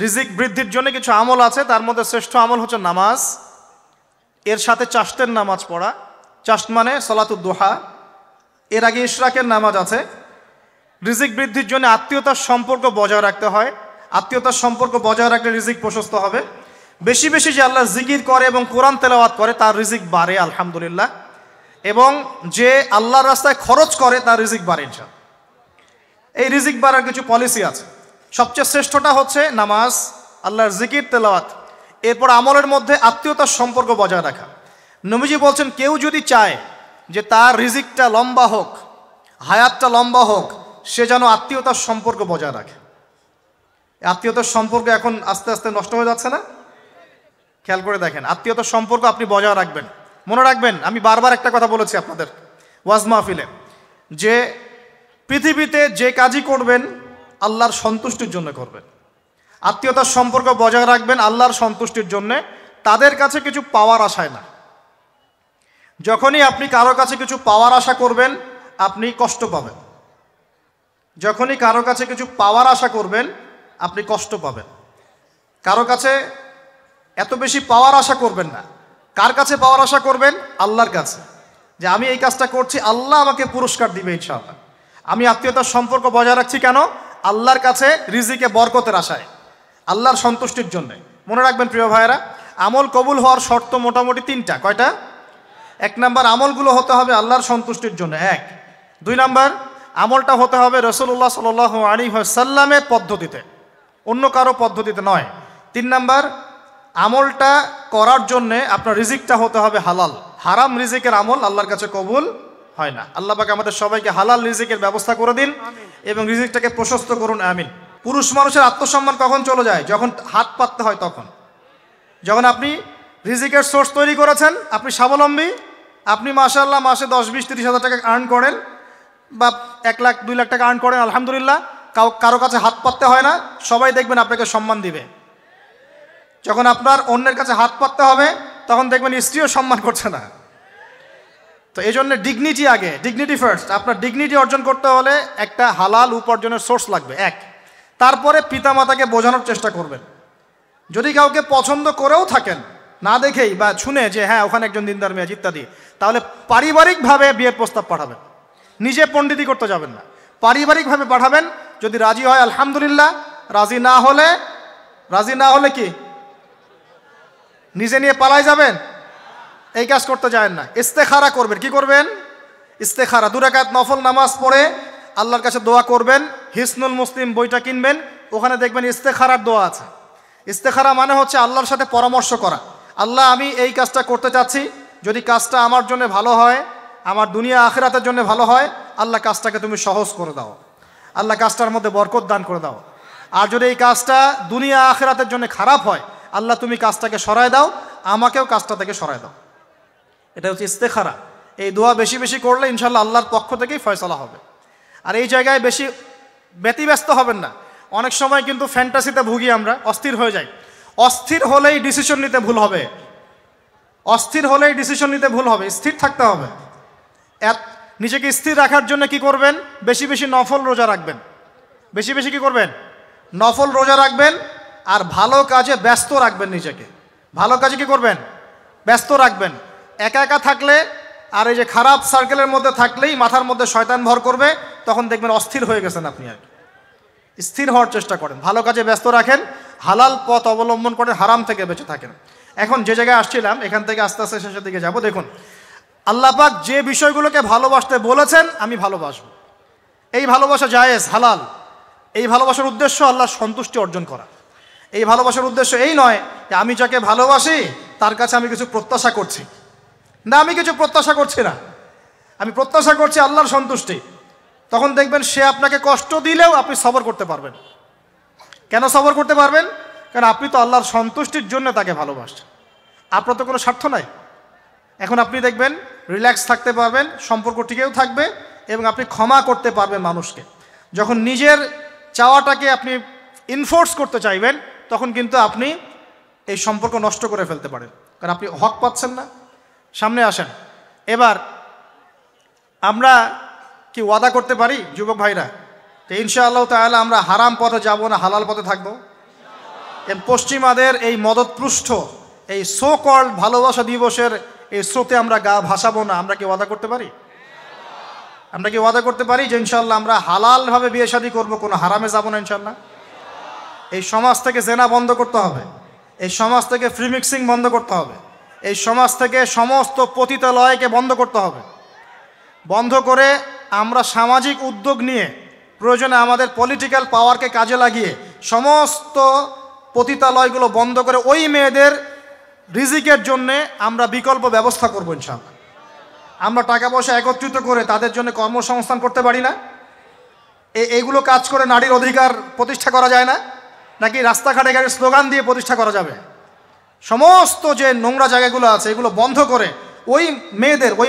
রিজিক বৃদ্ধির জন্য কিছু আমল আছে, তার মধ্যে শ্রেষ্ঠ আমল হচ্ছে নামাজ, এর সাথে চাশতের নামাজ পড়া। চাশত মানে সলাতুদ দুহা, এর আগে ইশরাকের নামাজ আছে। রিজিক বৃদ্ধির জন্য আত্মীয়তার সম্পর্ক বজায় রাখতে হয়, আত্মীয়তার সম্পর্ক বজায় রাখলে রিজিক প্রশস্ত হবে। বেশি বেশি যে আল্লাহর জিকির করে এবং কোরআন তেলাওয়াত করে তার রিজিক বাড়ে আলহামদুলিল্লাহ, এবং যে আল্লাহর রাস্তায় খরচ করে তার রিজিক বাড়ে ইনশাআল্লাহ। এই রিজিক বাড়ার কিছু পলিসি আছে। সবচেয়ে শ্রেষ্ঠটা হচ্ছে নামাজ, আল্লাহর জিকির তেলাওয়াত, এরপর আমলের মধ্যে আত্মীয়তার সম্পর্ক বজায় রাখা। নবীজি বলছেন কেউ যদি চায় যে তার রিজিকটা লম্বা হোক, হায়াতটা লম্বা হোক, সে যেন আত্মীয়তার সম্পর্ক বজায় রাখে। আত্মীয়তার সম্পর্ক এখন আস্তে আস্তে নষ্ট হয়ে যাচ্ছে না? খেয়াল করে দেখেন, আত্মীয়তার সম্পর্ক আপনি বজায় রাখবেন। মনে রাখবেন, আমি বারবার একটা কথা বলেছি আপনাদের ওয়াজ মাহফিলে, যে পৃথিবীতে যে কাজই করবেন আল্লাহর সন্তুষ্টির জন্য করবেন। আত্মীয়তার সম্পর্ক বজায় রাখবেন আল্লাহর সন্তুষ্টির জন্যে, তাদের কাছে কিছু পাওয়ার আশায় না। যখনই আপনি কারো কাছে কিছু পাওয়ার আশা করবেন আপনি কষ্ট পাবেন। যখনই কারো কাছে কিছু পাওয়ার আশা করবেন আপনি কষ্ট পাবেন। কারো কাছে এত বেশি পাওয়ার আশা করবেন না। কার কাছে পাওয়ার আশা করবেন? আল্লাহর কাছে, যে আমি এই কাজটা করছি, আল্লাহ আমাকে পুরস্কার দিবে ইনশাআল্লাহ। আমি আত্মীয়তার সম্পর্ক বজায় রাখছি কেন? আল্লাহর কাছে রিজিকে বরকতের আশায়, আল্লাহর সন্তুষ্টির জন্য। মনে রাখবেন প্রিয় ভাইয়েরা, আমল কবুল হওয়ার শর্ত মোটামুটি তিনটা। কয়টা? 1 নাম্বার, আমলগুলো হতে হবে আল্লাহর সন্তুষ্টির জন্য, 1। 2 নাম্বার, আমলটা হতে হবে রাসূলুল্লাহ সাল্লাল্লাহু আলাইহি ওয়াসাল্লামের পদ্ধতিতে, অন্য কারো পদ্ধতিতে নয়। 3 নাম্বার, আমলটা করার জন্যে আপনার রিজিকটা হতে হবে হালাল। হারাম রিজিকের আমল আল্লাহর কাছে কবুল হয় না। আল্লাহ পাক আমাদের সবাইকে হালাল রিজিকের ব্যবস্থা করে দিন এবং রিজিকটাকে প্রশস্ত করুন, আমিন। পুরুষ মানুষের আত্মসম্মান কখন চলে যায়? যখন হাত পাততে হয় তখন। যখন আপনি রিজিকের সোর্স তৈরি করেছেন, আপনি স্বাবলম্বী, আপনি মাশাআল্লাহ মাসে 10, 20, 30 হাজার টাকা আর্ন করেন, বা 1 লাখ 2 লাখ টাকা আর্ন করেন, আলহামদুলিল্লাহ, কারো কাছে হাত পাততে হয় না, সবাই দেখবেন আপনাকে সম্মান দিবে। যখন আপনার অন্যের কাছে হাত পাততে হবে তখন দেখবেন স্ত্রীও সম্মান করছে না। তো এই জন্য ডিগনিটি আগে, ডিগনিটি ফার্স্ট। আপনার ডিগনিটি অর্জন করতে হলে একটা হালাল উপার্জনের সোর্স লাগবে, 1। তারপরে পিতামাতাকে বোঝানোর চেষ্টা করবেন। যদি কাউকে পছন্দ করেও থাকেন, না দেখেই বা শুনে যে হ্যাঁ ওখানে একজন দিনদার মেয়ে ইত্যাদি, তাহলে পারিবারিকভাবে বিয়ের প্রস্তাব পাঠাবেন, নিজে পণ্ডিতি করতে যাবেন না, পারিবারিকভাবে পাঠাবেন। যদি রাজি হয় আলহামদুলিল্লাহ, রাজি না হলে কি নিজে নিয়ে পালাই যাবেন? এই কাজ করতে যাবেন না। ইস্তেখারা করবেন। কি করবেন? ইস্তেখারা। 2 রাকাত নফল নামাজ পড়ে আল্লাহর কাছে দোয়া করবেন। হিসনুল মুসলিম বইটা কিনবেন, ওখানে দেখবেন ইস্তেখারার দোয়া আছে। ইস্তেখারা মানে হচ্ছে আল্লাহর সাথে পরামর্শ করা। আল্লাহ, আমি এই কাজটা করতে চাচ্ছি, যদি কাজটা আমার জন্য ভালো হয়, আমার দুনিয়া আখিরাতের জন্য ভালো হয়, আল্লাহ কাজটাকে তুমি সহজ করে দাও, আল্লাহ কাজটার মধ্যে বরকত দান করে দাও। আর যদি এই কাজটা দুনিয়া আখিরাতের জন্য খারাপ হয়, আল্লাহ তুমি কাজটাকে সরায় দাও, আমাকেও কাজটা থেকে সরায় দাও। এটা হচ্ছে ইস্তেখারা। এই দোয়া বেশি বেশি করলে ইনশাআল্লাহ আল্লাহর পক্ষ থেকেই ফয়সালা হবে। আর এই জায়গায় বেশি ব্যতিব্যস্ত হবেন না। অনেক সময় কিন্তু ফ্যান্টাসিতে ভুগি আমরা, অস্থির হয়ে যাই। অস্থির হলেই ডিসিশন নিতে ভুল হবে, অস্থির হলেই ডিসিশন নিতে ভুল হবে। স্থির থাকতে হবে। নিজেকে স্থির রাখার জন্য কি করবেন? বেশি বেশি নফল রোজা রাখবেন। বেশি বেশি কি করবেন? নফল রোজা রাখবেন। আর ভালো কাজে ব্যস্ত রাখবেন নিজেকে। ভালো কাজে কি করবেন? ব্যস্ত রাখবেন। একা একা থাকলে আর এই যে খারাপ সার্কেলের মধ্যে থাকলেই মাথার মধ্যে শয়তান ভর করবে, তখন দেখবেন অস্থির হয়ে গেছেন আপনি। আর স্থির হওয়ার চেষ্টা করেন, ভালো কাজে ব্যস্ত রাখেন, হালাল পথ অবলম্বন করেন, হারাম থেকে বেঁচে থাকেন। এখন যে জায়গায় আসছিলাম, এখান থেকে আস্তে আস্তে শেষের দিকে যাব। দেখুন, আল্লাহ পাক যে বিষয়গুলোকে ভালোবাসতে বলেছেন আমি ভালোবাসবো, এই ভালোবাসা জায়েজ, হালাল। এই ভালোবাসার উদ্দেশ্য আল্লাহর সন্তুষ্টি অর্জন করা। এই ভালোবাসার উদ্দেশ্য এই নয় যে আমি যাকে ভালোবাসি তার কাছে আমি কিছু প্রত্যাশা করছি। না, আমি কিছু প্রত্যাশা করছি না, আমি প্রত্যাশা করছি আল্লাহর সন্তুষ্টি। তখন দেখবেন সে আপনাকে কষ্ট দিলেও আপনি সবর করতে পারবেন। কেন সবর করতে পারবেন? কারণ আপনি তো আল্লাহর সন্তুষ্টির জন্য তাকে ভালোবাসছেন, আপনার তো কোনো স্বার্থ নাই। এখন আপনি দেখবেন রিল্যাক্স থাকতে পারবেন, সম্পর্ক টিকেও থাকবে এবং আপনি ক্ষমা করতে পারবেন মানুষকে। যখন নিজের চাওয়াটাকে আপনি ইনফোর্স করতে চাইবেন, তখন কিন্তু আপনি এই সম্পর্ক নষ্ট করে ফেলতে পারেন, কারণ আপনি হক পাচ্ছেন না। সামনে আসেন। এবার আমরা কি ওয়াদা করতে পারি যুবক ভাইরা, তো ইনশাআল্লাহ তাআলা আমরা হারাম পথে যাব না, হালাল পথে থাকবো? পশ্চিমাদের এই মদতপৃষ্ঠ এই সো কল্ড ভালোবাসা দিবসের এই স্রোতে আমরা গা ভাসাবো না। আমরা কি ওয়াদা করতে পারি? আমরা কি ওয়াদা করতে পারি যে ইনশাল্লাহ আমরা হালালভাবে বিয়ে শাদী করবো, কোনো হারামে যাবো না ইনশাল্লাহ? এই সমাজ থেকে জেনা বন্ধ করতে হবে, এই সমাজ থেকে ফ্রি মিক্সিং বন্ধ করতে হবে, এই সমাজ থেকে সমস্ত পতিতালয়কে বন্ধ করতে হবে। বন্ধ করে আমরা সামাজিক উদ্যোগ নিয়ে প্রয়োজনে আমাদের পলিটিক্যাল পাওয়ারকে কাজে লাগিয়ে সমস্ত পতিতালয়গুলো বন্ধ করে ওই মেয়েদের রিজিকের জন্যে আমরা বিকল্প ব্যবস্থা করবো ইনশাআল্লাহ। আমরা টাকা পয়সা একত্রিত করে তাদের জন্য কর্মসংস্থান করতে পারি না? এইগুলো কাজ করে নারীর অধিকার প্রতিষ্ঠা করা যায় না? নাকি রাস্তাঘাটে গাড়ির স্লোগান দিয়ে প্রতিষ্ঠা করা যাবে? সমস্ত যে নোংরা জায়গাগুলো আছে এগুলো বন্ধ করে ওই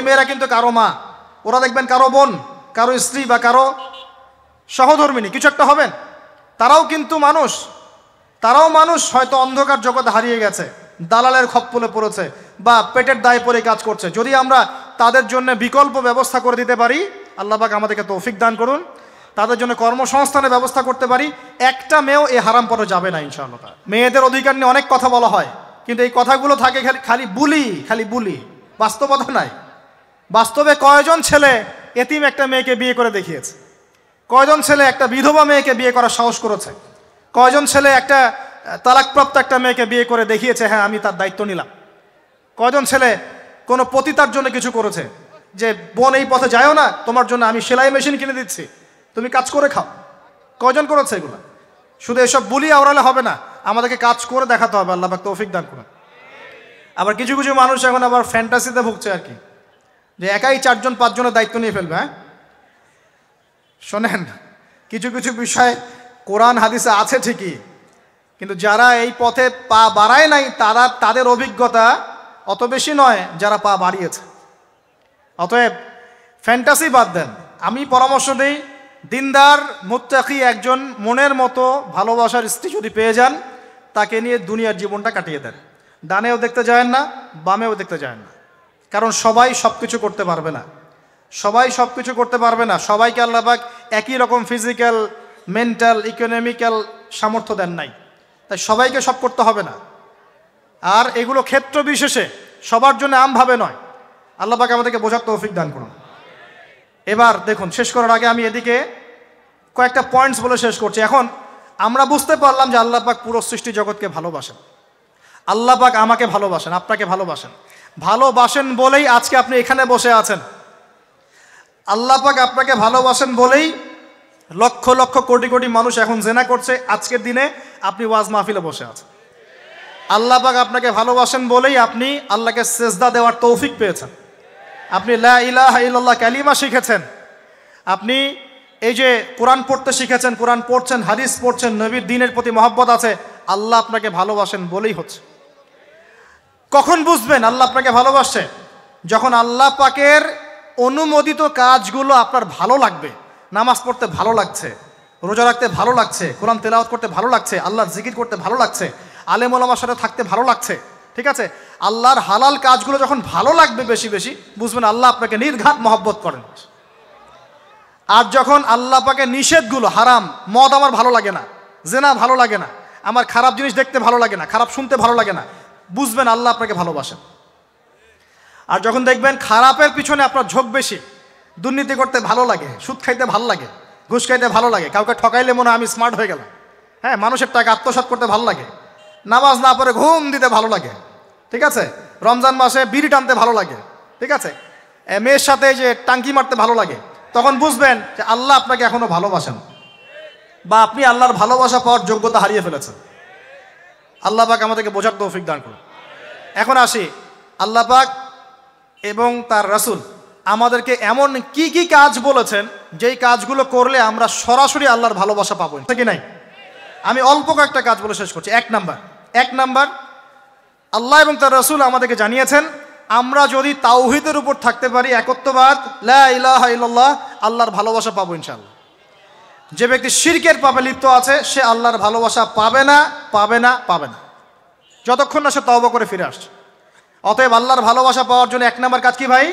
মেয়েরা কিন্তু কারো মা, ওরা দেখবেন কারো বোন, কারো স্ত্রী বা কারো সহধর্মিনী কিছু একটা হবেন। তারাও কিন্তু মানুষ, তারাও মানুষ, হয়তো অন্ধকার জগতে হারিয়ে গেছে, দালালের খপ্পলে পড়েছে বা পেটের দায়ে পড়ে কাজ করছে। যদি আমরা তাদের জন্য বিকল্প ব্যবস্থা করে দিতে পারি, আল্লাহ পাক আমাদেরকে তৌফিক দান করুন, তাদের জন্য কর্মসংস্থানের ব্যবস্থা করতে পারি, একটা মেয়েও এই হারাম পথে যাবে না ইনশাআল্লাহ। মেয়েদের অধিকার নিয়ে অনেক কথা বলা হয়, কিন্তু এই কথাগুলো থাকে খালি বুলি, বাস্তবতা নাই। বাস্তবে কয়জন ছেলে এতিম একটা মেয়েকে বিয়ে করে দেখিয়েছে? কয়জন ছেলে একটা বিধবা মেয়েকে বিয়ে করার সাহস করেছে? কয়জন ছেলে একটা তালাকপ্রাপ্ত একটা মেয়েকে বিয়ে করে দেখিয়েছে হ্যাঁ আমি তার দায়িত্ব নিলাম? কয়জন ছেলে কোনো পতিতার জন্য কিছু করেছে যে বোন এই পথে যায়ও না, তোমার জন্য আমি সেলাই মেশিন কিনে দিচ্ছি, তুমি কাজ করে খাও? কয়জন করেছে এগুলো? শুধু এসব বলি আওড়ালে হবে না, আমাদেরকে কাজ করে দেখাতে হবে। আল্লাহ পাক তৌফিক দান করুন। আবার কিছু কিছু মানুষ এখন আবার ফ্যান্টাসিতে ভুগছে আর কি, যে একাই 4-5 জনের দায়িত্ব নিয়ে ফেলবে। হ্যাঁ শোনেন, কিছু কিছু বিষয় কোরআন হাদিসে আছে ঠিকই, কিন্তু যারা এই পথে পা বাড়ায় নাই তাদের অভিজ্ঞতা অত বেশি নয় যারা পা বাড়িয়েছে। অতএব ফ্যান্টাসি বাদ দেন। আমি পরামর্শ দিই, দিনদার মুত্তাকি একজন মনের মতো ভালোবাসার স্ত্রী যদি পেয়ে যান, তাকে নিয়ে দুনিয়ার জীবনটা কাটিয়ে দেন। ডানেও দেখতে যায় না, বামেও দেখতে যায় না, কারণ সবাই সব কিছু করতে পারবে না। সবাইকে আল্লাহ পাক একই রকম ফিজিক্যাল, মেন্টাল, ইকোনমিক্যাল সামর্থ্য দেন নাই, তাই সবাইকে সব করতে হবে না। আর এগুলো ক্ষেত্র বিশেষে, সবার জন্য আমভাবে নয়। আল্লাহ পাক আমাদেরকে বোঝার তৌফিক দান করুন। এবার দেখুন, শেষ করার আগে আমি এদিকে কয়েকটা পয়েন্টস বলে শেষ করছি। এখন আমরা বুঝতে পারলাম যে আল্লাহ পাক পুরো সৃষ্টি জগৎকে ভালোবাসেন। আল্লাহ পাক আমাকে ভালোবাসেন, আপনাকে ভালোবাসেন বলেই আজকে আপনি এখানে বসে আছেন। আল্লাহ পাক আপনাকে ভালোবাসেন বলেই লক্ষ লক্ষ কোটি কোটি মানুষ এখন জেনা করছে, আজকের দিনে আপনি ওয়াজ মাহফিলে বসে আছেন। আল্লাহ পাক আপনাকে ভালোবাসেন বলেই আপনি আল্লাহকে সেজদা দেওয়ার তৌফিক পেয়েছেন, আপনি লা ইলাহা ইল্লাল্লাহ কালিমা শিখেছেন, আপনি এই যে কোরআন পড়তে শিখেছেন, কোরআন পড়ছেন, হাদিস পড়ছেন, নবীর দ্বীনের প্রতি মহব্বত আছে। আল্লাহ আপনাকে ভালোবাসেন বলেই হচ্ছে। কখন বুঝবেন আল্লাহ আপনাকে ভালোবাসে? যখন আল্লাহ পাকের অনুমোদিত কাজগুলো আপনার ভালো লাগবে। নামাজ পড়তে ভালো লাগছে, রোজা রাখতে ভালো লাগছে, কোরআন তেলাওয়াত করতে ভালো লাগছে, আল্লাহর জিকির করতে ভালো লাগছে, আলেম ওলামার সাথে থাকতে ভালো লাগছে। ঠিক আছে, আল্লাহর হালাল কাজগুলো যখন ভালো লাগবে বেশি বেশি, বুঝবেন আল্লাহ আপনাকে নির্ঘাত মহব্বত করেন। আর যখন আল্লাহ পাকের নিষেধগুলো, হারাম, মদ আমার ভালো লাগে না, জেনা ভালো লাগে না, আমার খারাপ জিনিস দেখতে ভালো লাগে না, খারাপ শুনতে ভালো লাগে না, বুঝবেন আল্লাহ আপনাকে ভালোবাসেন। আর যখন দেখবেন খারাপের পিছনে আপনার ঝোঁক বেশি, দুর্নীতি করতে ভালো লাগে, সুদ খাইতে ভালো লাগে, ঘুষ খাইতে ভালো লাগে, কাউকে ঠকাইলে মনে হয় আমি স্মার্ট হয়ে গেলাম, হ্যাঁ, মানুষের টাকা আত্মসাৎ করতে ভালো লাগে, নামাজ না পড়ে ঘুম দিতে ভালো লাগে, ঠিক আছে, রমজান মাসে বিড়ি টানতে ভালো লাগে, ঠিক আছে, মেয়ের সাথে যে টাঙ্কি মারতে ভালো লাগে, তখন বুঝবেন যে আল্লাহ আপনাকে এখনো ভালোবাসেন বা আপনি আল্লাহর ভালোবাসা পাওয়ার যোগ্যতা হারিয়ে ফেলেছেন। আল্লাহ পাক আমাদেরকে বোঝার তৌফিক দান করুন। এখন আসি, আল্লাহ পাক এবং তার রাসূল আমাদেরকে এমন কি কি কাজ বলেছেন যেই কাজগুলো করলে আমরা সরাসরি আল্লাহর ভালোবাসা পাবো কি নাই। আমি অল্প কয়েকটা কাজ বলে শেষ করছি। এক নাম্বার, আল্লাহ এবং তার রাসূল আমাদেরকে জানিয়েছেন আমরা যদি তাওহীদের উপর থাকতে পারি, একত্ববাদ, লা ইলাহা ইল্লাল্লাহ, আল্লাহর ভালোবাসা পাবো ইনশাআল্লাহ। যে ব্যক্তি শিরকের পাপে লিপ্ত আছে সে আল্লাহর ভালোবাসা পাবে না যতক্ষণ না সে তওবা করে ফিরে আসছে। অতএব আল্লাহর ভালোবাসা পাওয়ার জন্য এক নাম্বার কাজ কি ভাই?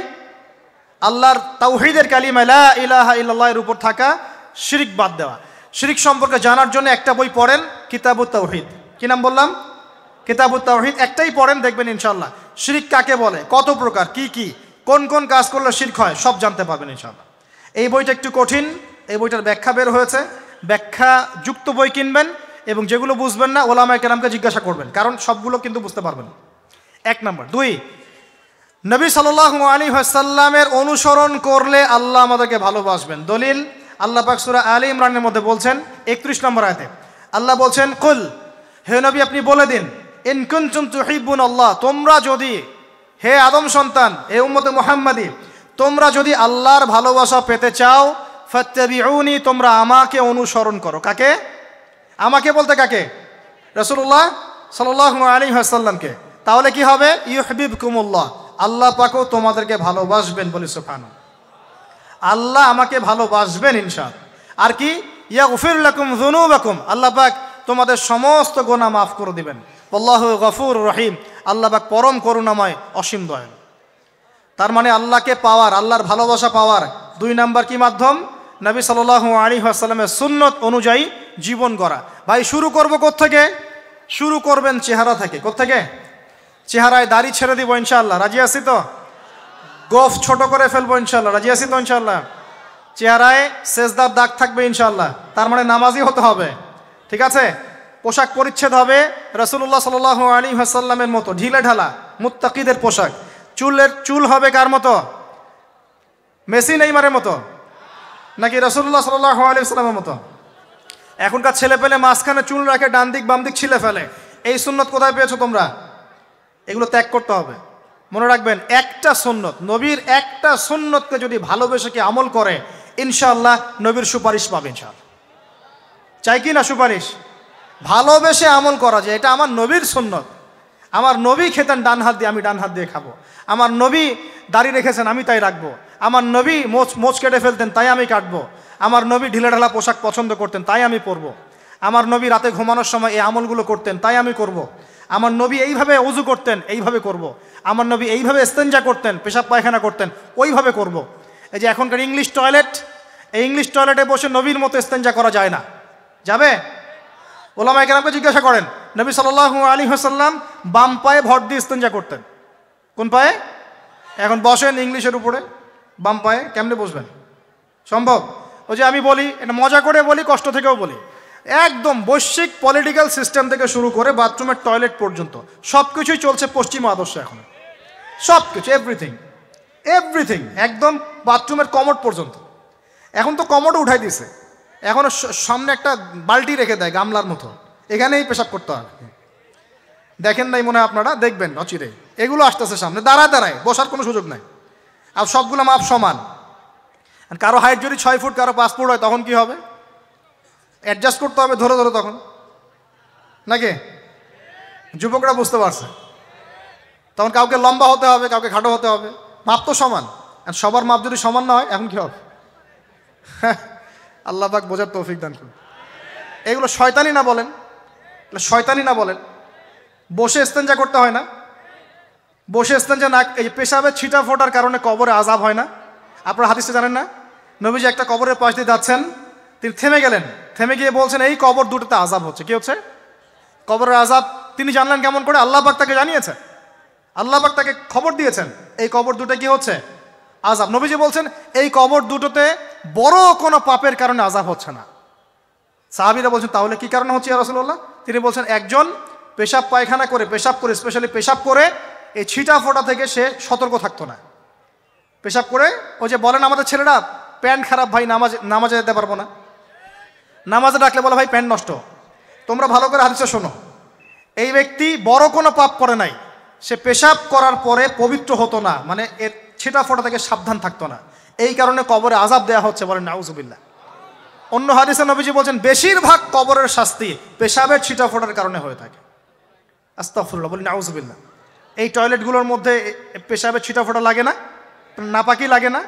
আল্লাহর তাওহীদের কালিমা লা ইলাহা ইল্লাল্লাহ এর উপর থাকা, শিরক বাদ দেওয়া। শিরক সম্পর্কে জানার জন্য একটা বই পড়েন, কিতাবুত তাওহীদ, কি নাম বললাম? কিতাবুত তাওহীদ। একটাই পড়েন, দেখবেন ইনশাআল্লাহ শিরক কাকে বলে, কত প্রকার, কি কি, কোন কোন কাজ করলে শিরক হয়, সব জানতে পারবেন ইনশাআল্লাহ। এই বইটা একটু কঠিন, এই বইটার ব্যাখ্যা বের হয়েছে, ব্যাখ্যা যুক্ত বই কিনবেন এবং যেগুলো বুঝবেন না ওলামায়ে কেরামকে জিজ্ঞাসা করবেন, কারণ সবগুলো কিন্তু বুঝতে পারবেন। 1 নম্বর। 2, নবী সাল্লাল্লাহু আলাইহি ওয়াসাল্লামের অনুসরণ করলে আল্লাহ আমাদেরকে ভালোবাসবেন। দলিল, আল্লাহ পাক সূরা আলে ইমরানের মধ্যে বলছেন 31 নম্বর আয়াতে আল্লাহ বলছেন, কুল, হে নবী আপনি বলে দিন, ইন কুনতুম তুহিব্বুনাল্লাহ, তোমরা যদি, হে আদম সন্তান, হে উম্মতে মুহাম্মাদি, তোমরা যদি আল্লাহর ভালোবাসা পেতে চাও, ফাত্তাবিউনি, তোমরা আমাকে অনুসরণ করো। কাকে? আমাকে বলতে কাকে? রাসূলুল্লাহ সাল্লাল্লাহু আলাইহি ওয়াসাল্লামকে। তাহলে কি হবে? ইউহিব্বুকুমুল্লাহ, আল্লাহ পাকও তোমাদেরকে ভালোবাসবেন। বলি সুবহানাল্লাহ। আল্লাহ আমাকে ভালোবাসবেন ইনশাআল্লাহ। আর কি? ইয়াগফির লাকুম যুনুবাকুম, আল্লাহ পাক তোমাদের সমস্ত গুনাহ মাফ করে দিবেন। আল্লাহু গফুরুর রহিম, আল্লাহ পাক পরম করুণাময়, অসীম দয়ালু। তার মানে আল্লাহকে পাওয়ার, আল্লাহর ভালোবাসা পাওয়ার 2 নাম্বার কি মাধ্যম? নবী সাল্লাল্লাহু আলাইহি ওয়াসাল্লামের সুন্নত অনুযায়ী জীবন গড়া। ভাই শুরু করব কোত্থেকে? শুরু করবেন চেহারা থেকে। কোত্থেকে? চেহারায় দাড়ি ছেড়ে দিব ইনশাআল্লাহ, রাজি আছি তো? গোফ ছোট করে ফেলবো ইনশাআল্লাহ, রাজি আছি তো ইনশাআল্লাহ? চেহারায় সেজদার দাগ থাকবে ইনশাআল্লাহ, তার মানে নামাজি হতে হবে, ঠিক আছে? পোশাক পরিচ্ছেদ হবে রাসূলুল্লাহ সাল্লাল্লাহু আলাইহি ওয়াসাল্লামের মতো, ঢিলে ঢালা মুত্তাকিদের পোশাক। চুল হবে কার মতো? মেসি নেইমারের মতো নাকি রাসূলুল্লাহ সাল্লাল্লাহু আলাইহি ওয়াসাল্লামের মতো? এখনকার ছেলে পেলে মাঝখানে চুল রাখে, ডান দিক বাম দিক ছিলে ফেলে। এই সুন্নত কোথায় পেয়েছো তোমরা? এগুলো ত্যাগ করতে হবে। মনে রাখবেন, একটা সুন্নত, নবীর একটা সুন্নতকে যদি ভালোবেসে কি আমল করে, ইনশাআল্লাহ নবীর সুপারিশ পাবে ইনশাআল্লাহ। চাই কি না সুপারিশ? ভালোবেসে আমল করা যায়, এটা আমার নবীর সুন্নত। আমার নবী খেতেন ডান হাত দিয়ে, আমি ডান হাত দিয়ে খাবো। আমার নবী দাড়ি রেখেছেন, আমি তাই রাখবো। আমার নবী মোচ কেটে ফেলতেন, তাই আমি কাটবো। আমার নবী ঢিলে ঢালা পোশাক পছন্দ করতেন, তাই আমি পরবো। আমার নবী রাতে ঘুমানোর সময় এই আমলগুলো করতেন, তাই আমি করব। আমার নবী এইভাবে ওযু করতেন, এইভাবে করব। আমার নবী এইভাবে ইস্তেঞ্জা করতেন, পেশাব পায়খানা করতেন, ওইভাবে করব। এই যে এখনকার ইংলিশ টয়লেট, এই ইংলিশ টয়লেটে বসে নবীর মতো ইস্তেঞ্জা করা যায় না। যাবে? ওলামায়ে কেরামকে জিজ্ঞাসা করেন, নবী সাল্লাল্লাহু আলাইহি ওয়াসাল্লাম বাম পায়ে ভর দিয়ে ইস্তেঞ্জা করতেন। কোন পায়ে? এখন বসেন ইংলিশের উপরে, বাম পায়ে কেমনে বসবেন? সম্ভব? ওই যে আমি বলি, এটা মজা করে বলি, কষ্ট থেকেও বলি, একদম বৈশ্বিক পলিটিক্যাল সিস্টেম থেকে শুরু করে বাথরুমের টয়লেট পর্যন্ত সব কিছুই চলছে পশ্চিমা আদর্শ। এখন সব কিছু, এভরিথিং, একদম বাথরুমের কমোড পর্যন্ত। এখন তো কমোডও উঠাই দিছে, এখন সামনে একটা বালতি রেখে দেয় গামলার মতো, এখানেই পেশাব করতে হবে। দেখেন নাই মনে হয় আপনারা, দেখবেন অচিরেই এগুলো আসতেছে সামনে, দাঁড়ায় বসার কোনো সুযোগ নাই। আর সবগুলো মাপ সমান। আর কারো হাইট যদি 6 ফুট, কারো 5 ফুট হয়, তখন কি হবে? অ্যাডজাস্ট করতে হবে ধরে তখন, নাকি? যুবকরা বুঝতে পারছে, তখন কাউকে লম্বা হতে হবে, কাউকে খাটো হতে হবে, মাপ তো সমান। আর সবার মাপ যদি সমান না হয়, এখন কি হবে? আল্লাহ পাক বোঝার তৌফিক দান করুন। এগুলো শয়তানি না বলেন? শয়তানি না বলেন? বসে ইস্তেঞ্জা করতে হয় না? বসে ইস্তেঞ্জা না, এই যে পেশাবের ছিটা ফোটার কারণে কবরে আযাব হয় না? আপনারা হাদিসে জানেন না? নবীজি একটা কবরের পাশ দিয়ে যাচ্ছেন, তিনি থেমে গেলেন, থেমে গিয়ে বলছেন, এই কবর দুটোতে আযাব হচ্ছে। কি হচ্ছে? কবরের আযাব। তিনি জানলেন কেমন করে? আল্লাহ পাক তাকে জানিয়েছে, আল্লাহ পাক তাকে খবর দিয়েছেন, এই কবর দুটো কি হচ্ছে? আযাব। নবীজি বলছেন, এই কবর দুটোতে বড় কোনো পাপের কারণে আযাব হচ্ছে না। সাহাবীরা বলছেন, তাহলে কি কারণে হচ্ছে ইয়া রাসূলুল্লাহ? তিনি বলছেন, একজন পেশাব পায়খানা করে, স্পেশালি পেশাব করে এই ছিটা ফোটা থেকে সে সতর্ক থাকতো না। পেশাব করে, ওই যে বলেন আমাদের ছেলেরা, প্যান্ট খারাপ ভাই, নামাজে যেতে পারবো না। নামাজে ডাকলে বলে, ভাই প্যান্ট নষ্ট। তোমরা ভালো করে হাদিসে শোনো, এই ব্যক্তি বড় কোনো পাপ করে নাই, সে পেশাব করার পরে পবিত্র হতো না, মানে এর ছিটা ফোটা থেকে সাবধান থাকতো না, এই কারণে কবরে আযাব দেওয়া হচ্ছে। বলেন নাউজুবিল্লাহ। অন্য হাদিসে নবীজি বলছেন, বেশিরভাগ কবরের শাস্তি পেশাবের ছিটা ফোটার কারণে হয়ে থাকে। আস্তাগফিরুল্লাহ, বলি নাউজুবিল্লাহ। এই টয়লেটগুলোর মধ্যে পেশাবের ছিটা ফোটা লাগে না? নাপাকি লাগে না?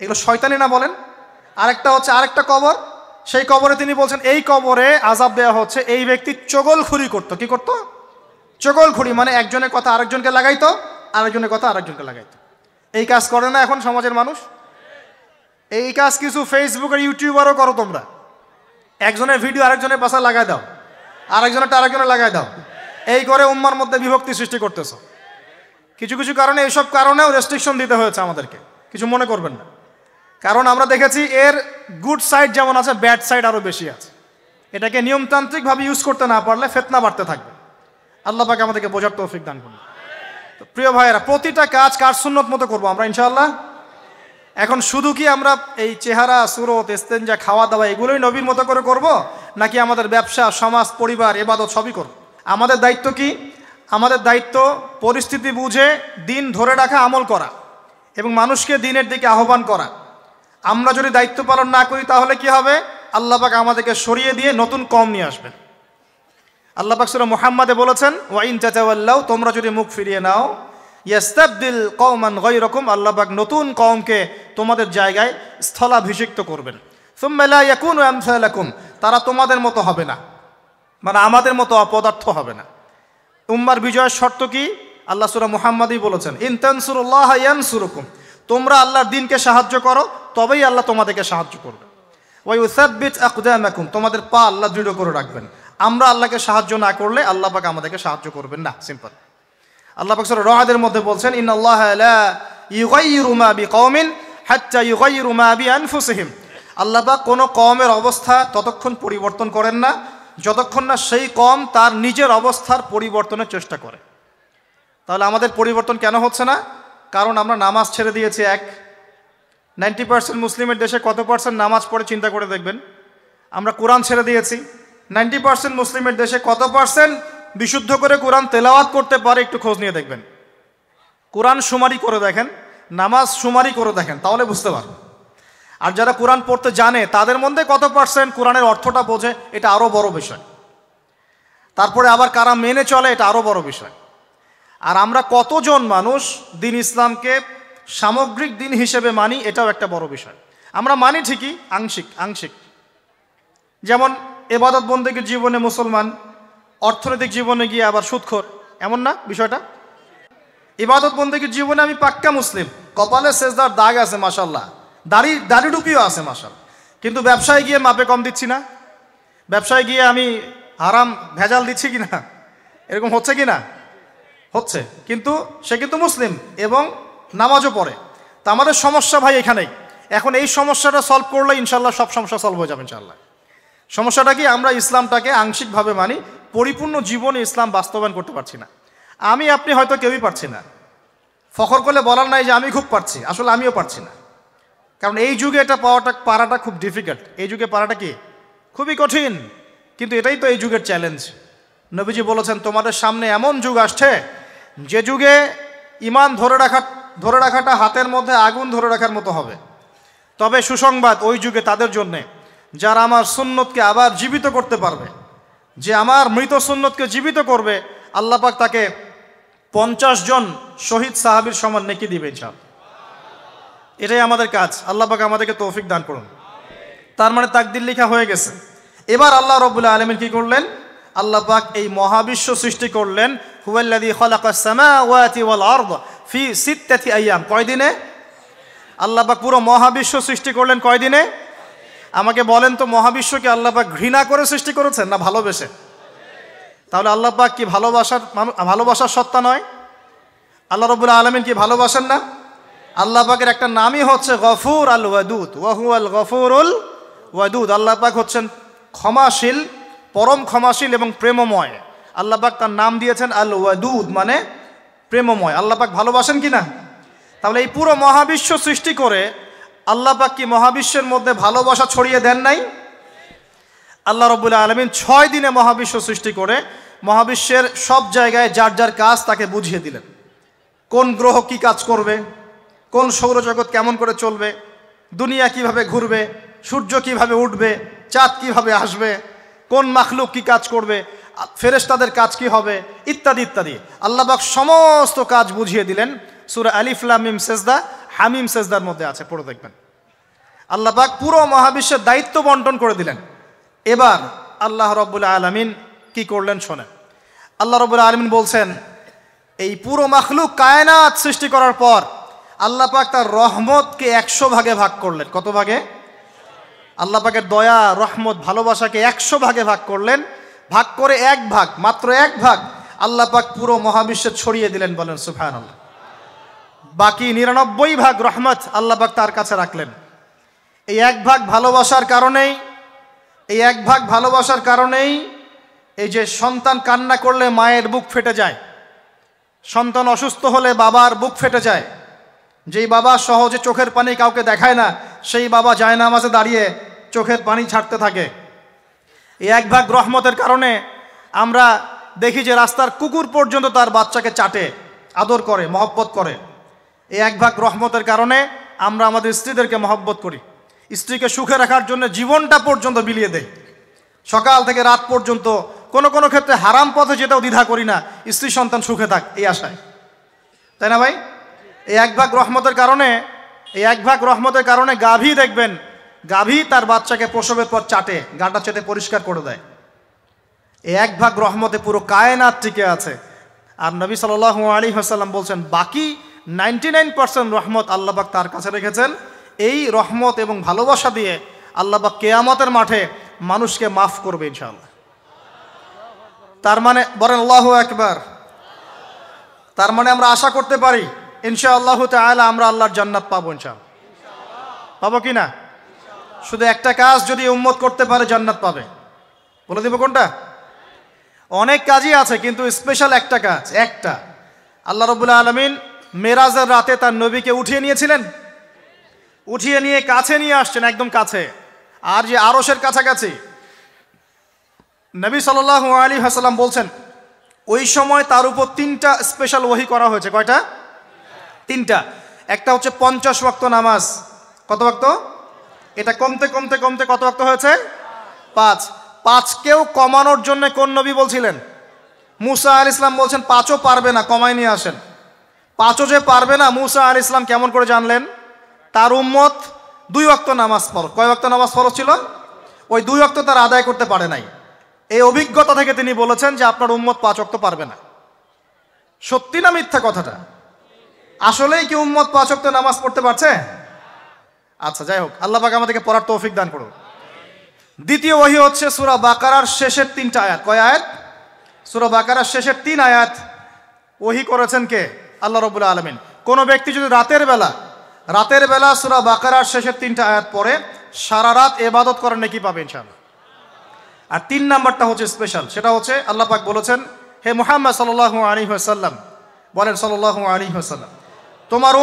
এগুলো শয়তানি না বলেন? আরেকটা হচ্ছে, আরেকটা কবর, সেই কবরে তিনি বলছেন, এই কবরে আযাব দেওয়া হচ্ছে, এই ব্যক্তি চগলখুরি করতো। কি করতো? চগলখুরি, মানে একজনের কথা আরেকজনকে লাগাইতো, আরেকজনের কথা আরেকজনকে লাগাইতো। এই কাজ করে না এখন সমাজের মানুষ? এই কাজ কিছু ফেসবুক আর ইউটিউবারও করো তোমরা। একজনের ভিডিও আরেকজনের পাশে লাগাই দাও, আরেকজনে লাগাই দাও, এই করে উম্মার মধ্যে বিভক্তি সৃষ্টি করতেছো। কিছু কিছু কারণে, এইসব কারণেও রেস্ট্রিকশন দিতে হয়েছে আমাদেরকে, কিছু মনে করবেন না। কারণ আমরা দেখেছি এর গুড সাইড যেমন আছে, ব্যাড সাইড আরও বেশি আছে। এটাকে নিয়মতান্ত্রিকভাবে ইউজ করতে না পারলে ফিতনা বাড়তে থাকবে। আল্লাহ পাক আমাদেরকে বোঝার তৌফিক দান করুন। তো প্রিয় ভাইয়েরা, প্রতিটা কাজ কার সুন্নত মতো করবো আমরা ইনশাআল্লাহ। এখন শুধু কি আমরা এই চেহারা, সুরত, ইস্তেঞ্জা, খাওয়া দাওয়া এগুলোই নবীর মতো করে করব, নাকি আমাদের ব্যবসা, সমাজ, পরিবার, ইবাদত সবই করব? আমাদের দায়িত্ব কি? আমাদের দায়িত্ব পরিস্থিতি বুঝে দিন ধরে রাখা, আমল করা এবং মানুষকে দিনের দিকে আহ্বান করা। আমরা যদি দায়িত্ব পালন না করি তাহলে কি হবে? আল্লাহ পাক আমাদেরকে সরিয়ে দিয়ে নতুন কওম নিয়ে আসবেন। আল্লাহ পাক সূরা মুহাম্মাদে বলেছেন, ওয়া ইন তাতাওয়াল্লাউ, তোমরা যদি মুখ ফিরিয়ে নাও, ইয়াস্তাবদিল কওমান গায়রাকুম, আল্লাহ পাক নতুন কওমকে তোমাদের জায়গায় স্থলাভিষিক্ত করবেন। সুম্মা লা ইয়াকুনু আমসালাকুম, তারা তোমাদের মতো হবে না, মানে আমাদের মতো অপদার্থ হবে না। উম্মার বিজয়ের শর্ত কি? আল্লাহ সূরা মুহাম্মাদই বলেছেন, ইন তানসুরুল্লাহ ইয়ানসুরুকুম, তোমরা আল্লাহর দ্বীনকে সাহায্য করো তবেই আল্লাহ তোমাদেরকে সাহায্য করবে। ওয়া ইউসাব্বিত আকদামাকুম, তোমাদের পা আল্লাহ দৃঢ় করে রাখবেন। আমরা আল্লাহকে সাহায্য না করলে আল্লাহ পাক আমাদেরকে সাহায্য করবেন না, সিম্পল। আল্লাহ পাক সূরা রা'দের মধ্যে বলছেন, ইন্নাল্লাহা লা ইউগাইয়িরু মা বিকওমিন হাত্তা ইউগাইয়িরু মা বিআনফুসিহিম, আল্লাহ পাক কোনো কওমের অবস্থা ততক্ষণ পরিবর্তন করেন না যতক্ষণ না সেই কওম তার নিজের অবস্থার পরিবর্তনের চেষ্টা করে। তাহলে আমাদের পরিবর্তন কেন হচ্ছে না? কারণ আমরা নামাজ ছেড়ে দিয়েছি। 90% মুসলিমের দেশে কত পার্সেন্ট নামাজ পড়ে চিন্তা করে দেখবেন। আমরা কোরআন ছেড়ে দিয়েছি। 90% মুসলিমের দেশে কত পার্সেন্ট বিশুদ্ধ করে কোরআন তেলাওয়াত করতে পারে একটু খোঁজ নিয়ে দেখবেন। কোরআন শুমারি করে দেখেন, নামাজ শুমারি করে দেখেন, তাহলে বুঝতে পারবেন। আর যারা কোরআন পড়তে জানে তাদের মধ্যে কত পার্সেন্ট কোরআনের অর্থটা বোঝে, এটা আরও বড় বিষয়। তারপরে আবার কারা মেনে চলে, এটা আরও বড় বিষয়। আর আমরা কতজন মানুষ দিন ইসলামকে সামগ্রিক দিন হিসেবে মানি, এটাও একটা বড় বিষয়। আমরা মানি ঠিকই, আংশিক। যেমন ইবাদত বন্দেগীর জীবনে মুসলমান, অর্থনৈতিক জীবনে গিয়ে আবার সুদখোর, এমন না বিষয়টা? ইবাদত বন্দেগীর জীবনে আমি পাক্কা মুসলিম, কপালে সেজদার দাগ আছে মাশাআল্লাহ, দাড়ি টুপিও আছে মাশাআল্লাহ, কিন্তু ব্যবসায় গিয়ে মাপে কম দিচ্ছি না, ব্যবসায় গিয়ে আমি হারাম ভেজাল দিচ্ছি কিনা, এরকম হচ্ছে কিনা? হচ্ছে। কিন্তু সে কিন্তু মুসলিম এবং নামাজও পড়ে। তা আমাদের সমস্যা ভাই এখানেই। এখন এই সমস্যাটা সলভ করলে ইনশাল্লাহ সব সমস্যা সলভ হয়ে যাবে ইনশাল্লাহ। সমস্যাটা কি? আমরা ইসলামটাকে আংশিকভাবে মানি, পরিপূর্ণ জীবনে ইসলাম বাস্তবায়ন করতে পারছি না। আপনি হয়তো কেউই পারছি না, ফখর করলে বলার নাই যে আমি খুব পারছি, আসলে আমিও পারছি না। কারণ এই যুগে এটা পারাটা খুব ডিফিকাল্ট। এই যুগে পারাটা কি খুবই কঠিন, কিন্তু এটাই তো এই যুগের চ্যালেঞ্জ। নবীজি বলেছেন, তোমাদের সামনে এমন যুগ আসছে যে যুগে ঈমান ধরে রাখাটা হাতের মধ্যে আগুন ধরে রাখার মতো হবে। তবে সুসংবাদ ওই যুগে তাদের জন্যে যারা আমার সুন্নতকে আবার জীবিত করতে পারবে। যে আমার মৃত সুন্নতকে জীবিত করবে, আল্লাহ পাক তাকে 50 জন শহীদ সাহাবীর সমান নেকি দিবে ইনশাআল্লাহ। এটাই আমাদের কাজ। আল্লাহ পাক আমাদেরকে তৌফিক দান করুন। তার মানে তাকদীর লেখা হয়ে গেছে। এবার আল্লাহ রাব্বুল আলামিন কি করলেন? আল্লাহ পাক এই মহাবিশ্ব সৃষ্টি করলেন। হুয়াল্লাযী খালাকাস সামাওয়াতি ওয়াল আরদ ফি 6 আইয়াম। কয় দিনে? আল্লাহ পাক পুরো মহাবিশ্ব সৃষ্টি করলেন কয় দিনে? আমাকে বলেন তো, মহাবিশ্বকে আল্লাহ পাক ঘৃণা করে সৃষ্টি করেছেন না ভালোবেসে? তাহলে আল্লাহ পাক কি ভালোবাসার সত্তা নয়? আল্লাহ রাব্বুল আলামিন কি ভালোবাসেন না? আল্লাহ পাকের একটা নামই হচ্ছে গফুর আল ওয়াদুদ, ওয়া হুয়াল গফুরুল ওয়াদুদ। আল্লাহ পাক হচ্ছেন ক্ষমাশীল, পরম ক্ষমাশীল এবং প্রেমময়। আল্লাহ পাক তার নাম দিয়েছেন আল ওয়াদুদ, মানে প্রেমময়। আল্লাহ পাক ভালোবাসেন কি না? তাহলে এই পুরো মহাবিশ্ব সৃষ্টি করে আল্লাহ পাক কি মহাবিশ্বের মধ্যে ভালোবাসা ছড়িয়ে দেন নাই? আল্লাহ রাব্বুল আলামিন 6 দিনে মহাবিশ্ব সৃষ্টি করে মহাবিশ্বের সব জায়গায় যার যার কাজ তাকে বুঝিয়ে দিলেন। কোন গ্রহ কি কাজ করবে, কোন সৌরজগৎ কেমন করে চলবে, দুনিয়া কিভাবে ঘুরবে, সূর্য কিভাবে উঠবে, চাঁদ কিভাবে আসবে, কোন মাখলুক কি কাজ করবে, ফেরেশতাদের কাজ কি হবে, ইত্যাদি ইত্যাদি। আল্লাহ পাক সমস্ত কাজ বুঝিয়ে দিলেন। সূরা আলিফ লাম মিম সেজদা, হামিম সেজদার মধ্যে আছে, পড়ে দেখবেন। আল্লাহ পাক পুরো মহাবিশ্বের দায়িত্ব বন্টন করে দিলেন। এবার আল্লাহ রাব্বুল আলামিন কি করলেন শোনেন। আল্লাহ রাব্বুল আলামিন বলছেন, এই পুরো মাখলুক কায়নাত সৃষ্টি করার পর আল্লাহ পাক তার রহমতকে 100 ভাগে ভাগ করলেন। কত ভাগে? আল্লাহ পাকের দয়া, রহমত, ভালোবাসাকে 100 ভাগে ভাগ করলেন। ভাগ করে এক ভাগ, মাত্র এক ভাগ আল্লাহ পাক পুরো মহাবিশ্বে ছড়িয়ে দিলেন, বলেন সুবহানাল্লাহ। বাকি 99 ভাগ রহমত আল্লাহ পাক তার কাছে রাখলেন। এই এক ভাগ ভালোবাসার কারণেই, এই এক ভাগ ভালোবাসার কারণেই এই যে সন্তান কান্না করলে মায়ের বুক ফেটে যায়, সন্তান অসুস্থ হলে বাবার বুক ফেটে যায়, যেই বাবা সহজে চোখের পানি কাউকে দেখায় না, সেই বাবা জায়নামাজে দাঁড়িয়ে চোখের পানি ছাড়তে থাকে। এই এক ভাগ রহমতের কারণে আমরা দেখি যে রাস্তার কুকুর পর্যন্ত তার বাচ্চাকে চাটে, আদর করে, মহব্বত করে। এই এক ভাগ রহমতের কারণে আমরা আমাদের স্ত্রীদেরকে মহব্বত করি, স্ত্রীকে সুখে রাখার জন্য জীবনটা পর্যন্ত বিলিয়ে দেই, সকাল থেকে রাত পর্যন্ত। কোনো কোনো ক্ষেত্রে হারাম পথে যেটাও দ্বিধা করি না, স্ত্রী সন্তান সুখে থাক এই আশায়, তাই না ভাই? এই এক ভাগ রহমতের কারণে, এই এক ভাগ রহমতের কারণে গাভী দেখবেন, গাভী তার বাচ্চাকে প্রসবের পর চাটে, গাটা চেটে পরিষ্কার করে দেয়। এই এক ভাগ রহমতে পুরো কায়নাত টিকে আছে। আর নবী সাল্লাল্লাহু আলাইহি ওয়াসাল্লাম বলছেন বাকি 99% রহমত আল্লাহ পাক তার কাছে রেখেছেন। এই রহমত এবং ভালোবাসা দিয়ে আল্লাহ পাক কিয়ামতের মাঠে মানুষকে মাফ করবে ইনশাআল্লাহ। তার মানে বলেন আল্লাহু আকবার। তার মানে আমরা আশা করতে পারি ইনশাআল্লাহ তাআলা আমরা আল্লাহর জান্নাত পাবো ইনশাআল্লাহ। পাবো কি না? শুধু একটা কাজ যদি উম্মত করতে পারে জান্নাত পাবে। বলে দিব কোনটা? অনেক কাজই আছে কিন্তু স্পেশাল একটা কাজ, একটা। আল্লাহ রাব্বুল আলামিন মেরাজের রাতে তার নবীকে উঠিয়ে নিয়েছিলেন, উঠিয়ে নিয়ে কাছে নিয়ে আসছেন, একদম কাছে, আর যে আরশের কাছাকাছি। নবী সাল্লাল্লাহু আলাইহি ওয়াসাল্লাম বলছেন ওই সময় তার উপর 3টা স্পেশাল ওহী করা হয়েছে। কয়টা? 3টা। একটা হচ্ছে 50 ওয়াক্ত নামাজ। কত ওয়াক্ত? এটা কমতে কমতে কমতে কত ওয়াক্ত হয়েছে? 5। 5কেও কমানোর জন্য কোন নবী বলছিলেন? মুসা আলাইহিস সালাম বলছেন 5ও পারবে না, কমাই নিয়ে আসেন। 5ও যে পারবে না, মুসা আলাইহিস সালাম কেমন করে জানলেন? তার উম্মত 2 ওয়াক্ত নামাজ ফরজ। কয় ওয়াক্ত নামাজ ফরজ ছিল? ওই 2 ওয়াক্ত তার আদায় করতে পারে নাই। এই অভিজ্ঞতা থেকে তিনি বলেছেন যে আপনার উম্মত 5 ওয়াক্ত পারবে না। সত্যি না মিথ্যা কথাটা? আসলেই কি উম্মত 5 ওয়াক্ত নামাজ পড়তে পারছে? আচ্ছা, যাই হোক, আল্লাহ পাক আমাদেরকে পড়ার তৌফিক দান করুন। দ্বিতীয় ওহী হচ্ছে সূরা বাকারার শেষের 3টা আয়াত। কয় আয়াত? সূরা বাকারার শেষের 3 আয়াত ওহী করেছেন কে? আল্লাহ রাব্বুল আলামিন। কোন ব্যক্তি যদি রাতের বেলা সূরা বাকারার শেষের 3টা আয়াত পড়ে সারা রাত ইবাদত করার নেকি পাবে ইনশাআল্লাহ। আর 3 নাম্বারটা হচ্ছে স্পেশাল, সেটা হচ্ছে আল্লাহ পাক বলেছেন, হে মুহাম্মদ সাল্লাল্লাহু আলাইহি ওয়াসাল্লাম, বলেন সাল্লাল্লাহু আলাইহি ওয়াসাল্লাম, তোমার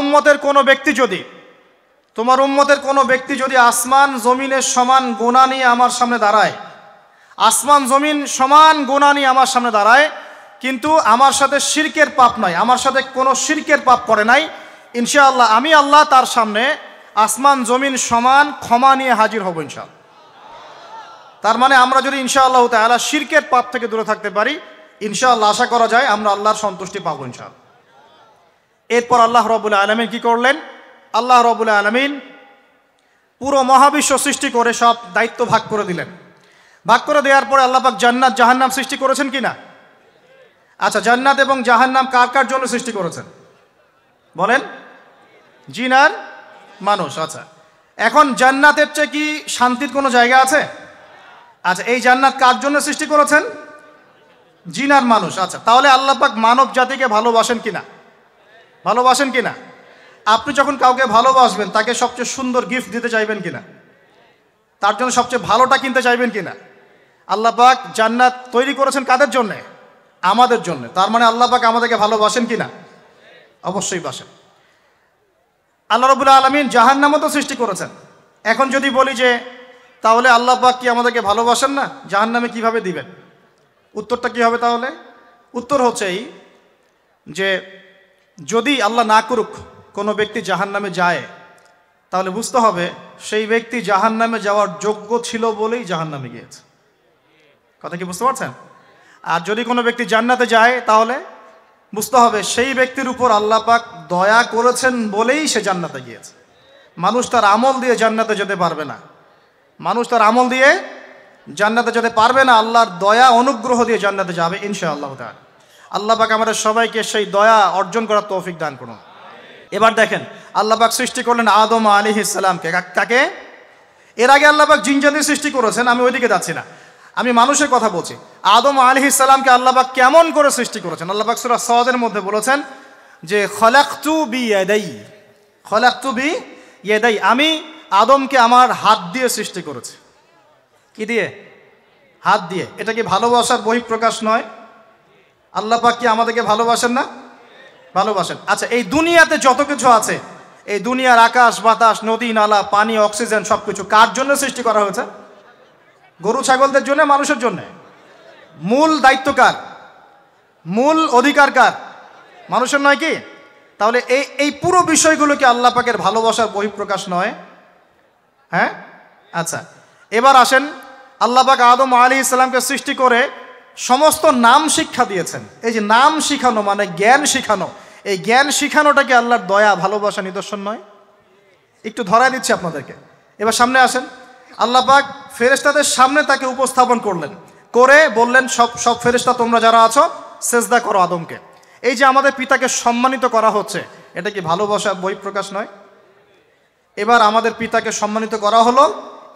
উম্মতের কোনো ব্যক্তি যদি আসমান জমিনের সমান গুনাহ নিয়ে আমার সামনে দাঁড়ায়, আসমান জমিন সমান গুনাহ নিয়ে আমার সামনে দাঁড়ায়, কিন্তু আমার সাথে শিরকের পাপ নাই, আমার সাথে কোনো শিরকের পাপ করে নাই, ইনশাআল্লাহ আমি আল্লাহ তার সামনে আসমান জমিন সমান ক্ষমা নিয়ে হাজির হব ইনশাআল্লাহ। তার মানে আমরা যদি ইনশাআল্লাহ তাআলা শিরকের পাপ থেকে দূরে থাকতে পারি, ইনশাআল্লাহ আশা করা যায় আমরা আল্লাহর সন্তুষ্টি পাবো ইনশাআল্লাহ। এরপর আল্লাহ রাব্বুল আলামিন কি করলেন? আল্লাহ রাব্বুল আলামিন পুরো মহাবিশ্ব সৃষ্টি করে সব দায়িত্ব ভাগ করে দিলেন। ভাগ করে দেওয়ার পরে আল্লাহ পাক জান্নাত জাহান্নাম সৃষ্টি করেছেন কিনা? আচ্ছা, জান্নাত এবং জাহান্নাম কার কার জন্য সৃষ্টি করেছেন বলেন? জিন আর মানুষ। আচ্ছা, এখন জান্নাতের চেয়ে কি শান্তির কোনো জায়গা আছে? আচ্ছা, এই জান্নাত কার জন্য সৃষ্টি করেছেন? জিন আর মানুষ। আচ্ছা, তাহলে আল্লাহ পাক মানব জাতিকে ভালোবাসেন কিনা? ভালোবাসেন কিনা? আপনি যখন কাউকে ভালোবাসবেন তাকে সবচেয়ে সুন্দর গিফট দিতে চাইবেন কিনা? তার জন্য সবচেয়ে ভালোটা কিনতে চাইবেন কিনা? আল্লাহ পাক জান্নাত তৈরি করেছেন কাদের জন্যে? আমাদের জন্য। তার মানে আল্লাহ পাক আমাদেরকে ভালোবাসেন কিনা? অবশ্যই বাসেন। আল্লাহ রাব্বুল আলামিন জাহান্নামও তো সৃষ্টি করেছেন। এখন যদি বলি যে তাহলে আল্লাহ পাক কি আমাদেরকে ভালোবাসেন না, জাহান্নামে কিভাবে দিবেন? উত্তরটা কি হবে তাহলে? উত্তর হচ্ছে এই যে যদি আল্লাহ না করুক কোনো ব্যক্তি জাহান্নামে যায়, তাহলে বুঝতে হবে সেই ব্যক্তি জাহান্নামে যাওয়ার যোগ্য ছিল বলেই জাহান্নামে গিয়েছে। কথা কি বুঝতে পারছেন? আর যদি কোনো ব্যক্তি জান্নাতে যায় তাহলে বুঝতে হবে সেই ব্যক্তির উপর আল্লাহ পাক দয়া করেছেন বলেই সে জান্নাতে গিয়েছে। মানুষ তার আমল দিয়ে জান্নাতে যেতে পারবে না, মানুষ তার আমল দিয়ে জান্নাতে যেতে পারবে না, আল্লাহর দয়া অনুগ্রহ দিয়ে জান্নাতে যাবে ইনশাআল্লাহ তাআলা। আল্লাহ পাক আমাদের সবাইকে সেই দয়া অর্জন করার তৌফিক দান করুন। এবার দেখেন আল্লাহ পাক সৃষ্টি করলেন আদম আলাইহিস সালামকে। কাকে? এর আগে আল্লাহ পাক জিন জাতি সৃষ্টি করেছেন, আমি ওইদিকে যাচ্ছি না। আমি মানুষের কথা বলছি। আদম আলাইহিস সালামকে আল্লাহ পাক কেমন করে সৃষ্টি করেছেন? আল্লাহ পাক সূরা সাদের মধ্যে বলেছেন যে খলাকতু বিয়াদাই, আমি আদমকে আমার হাত দিয়ে সৃষ্টি করেছি। কি দিয়ে? হাত দিয়ে। এটা কি ভালোবাসার বহিঃপ্রকাশ নয়? আল্লাহ পাক কি আমাদেরকে ভালোবাসেন না? ভালোবাসেন। আচ্ছা, এই দুনিয়াতে যত কিছু আছে, এই দুনিয়ার আকাশ বাতাস, নদী নালা, পানি, অক্সিজেন, সবকিছু কার জন্য সৃষ্টি করা হয়েছে? গরু ছাগলদের জন্য, মানুষের জন্য? মূল দায়িত্ব কার? মূল অধিকার কার? মানুষের নয় কি? তাহলে এই পুরো বিষয়গুলো কি আল্লাহ পাকের ভালোবাসার বহিঃপ্রকাশ নয়? হ্যাঁ। আচ্ছা, এবার আসেন, আল্লাহ পাক আদম আলাইহিস সালামকে সৃষ্টি করে সমস্ত নাম শিক্ষা দিয়েছেন। এই যে নাম শিখানো মানে জ্ঞান শিখানো, এই জ্ঞান শিখানোটা কি আল্লাহর দয়া ভালোবাসা নিদর্শন নয়? একটু ধরায় দিচ্ছি আপনাদেরকে। এবার সামনে আসেন, আল্লাহ পাক ফেরেশতাদের সামনে তাকে উপস্থাপন করলেন, করে বললেন সব ফেরেশতা তোমরা যারা আছো সেজদা করো আদমকে। এই যে আমাদের পিতাকে সম্মানিত করা হচ্ছে, এটা কি ভালোবাসার বহিঃপ্রকাশ নয়? এবার আমাদের পিতাকে সম্মানিত করা হলো,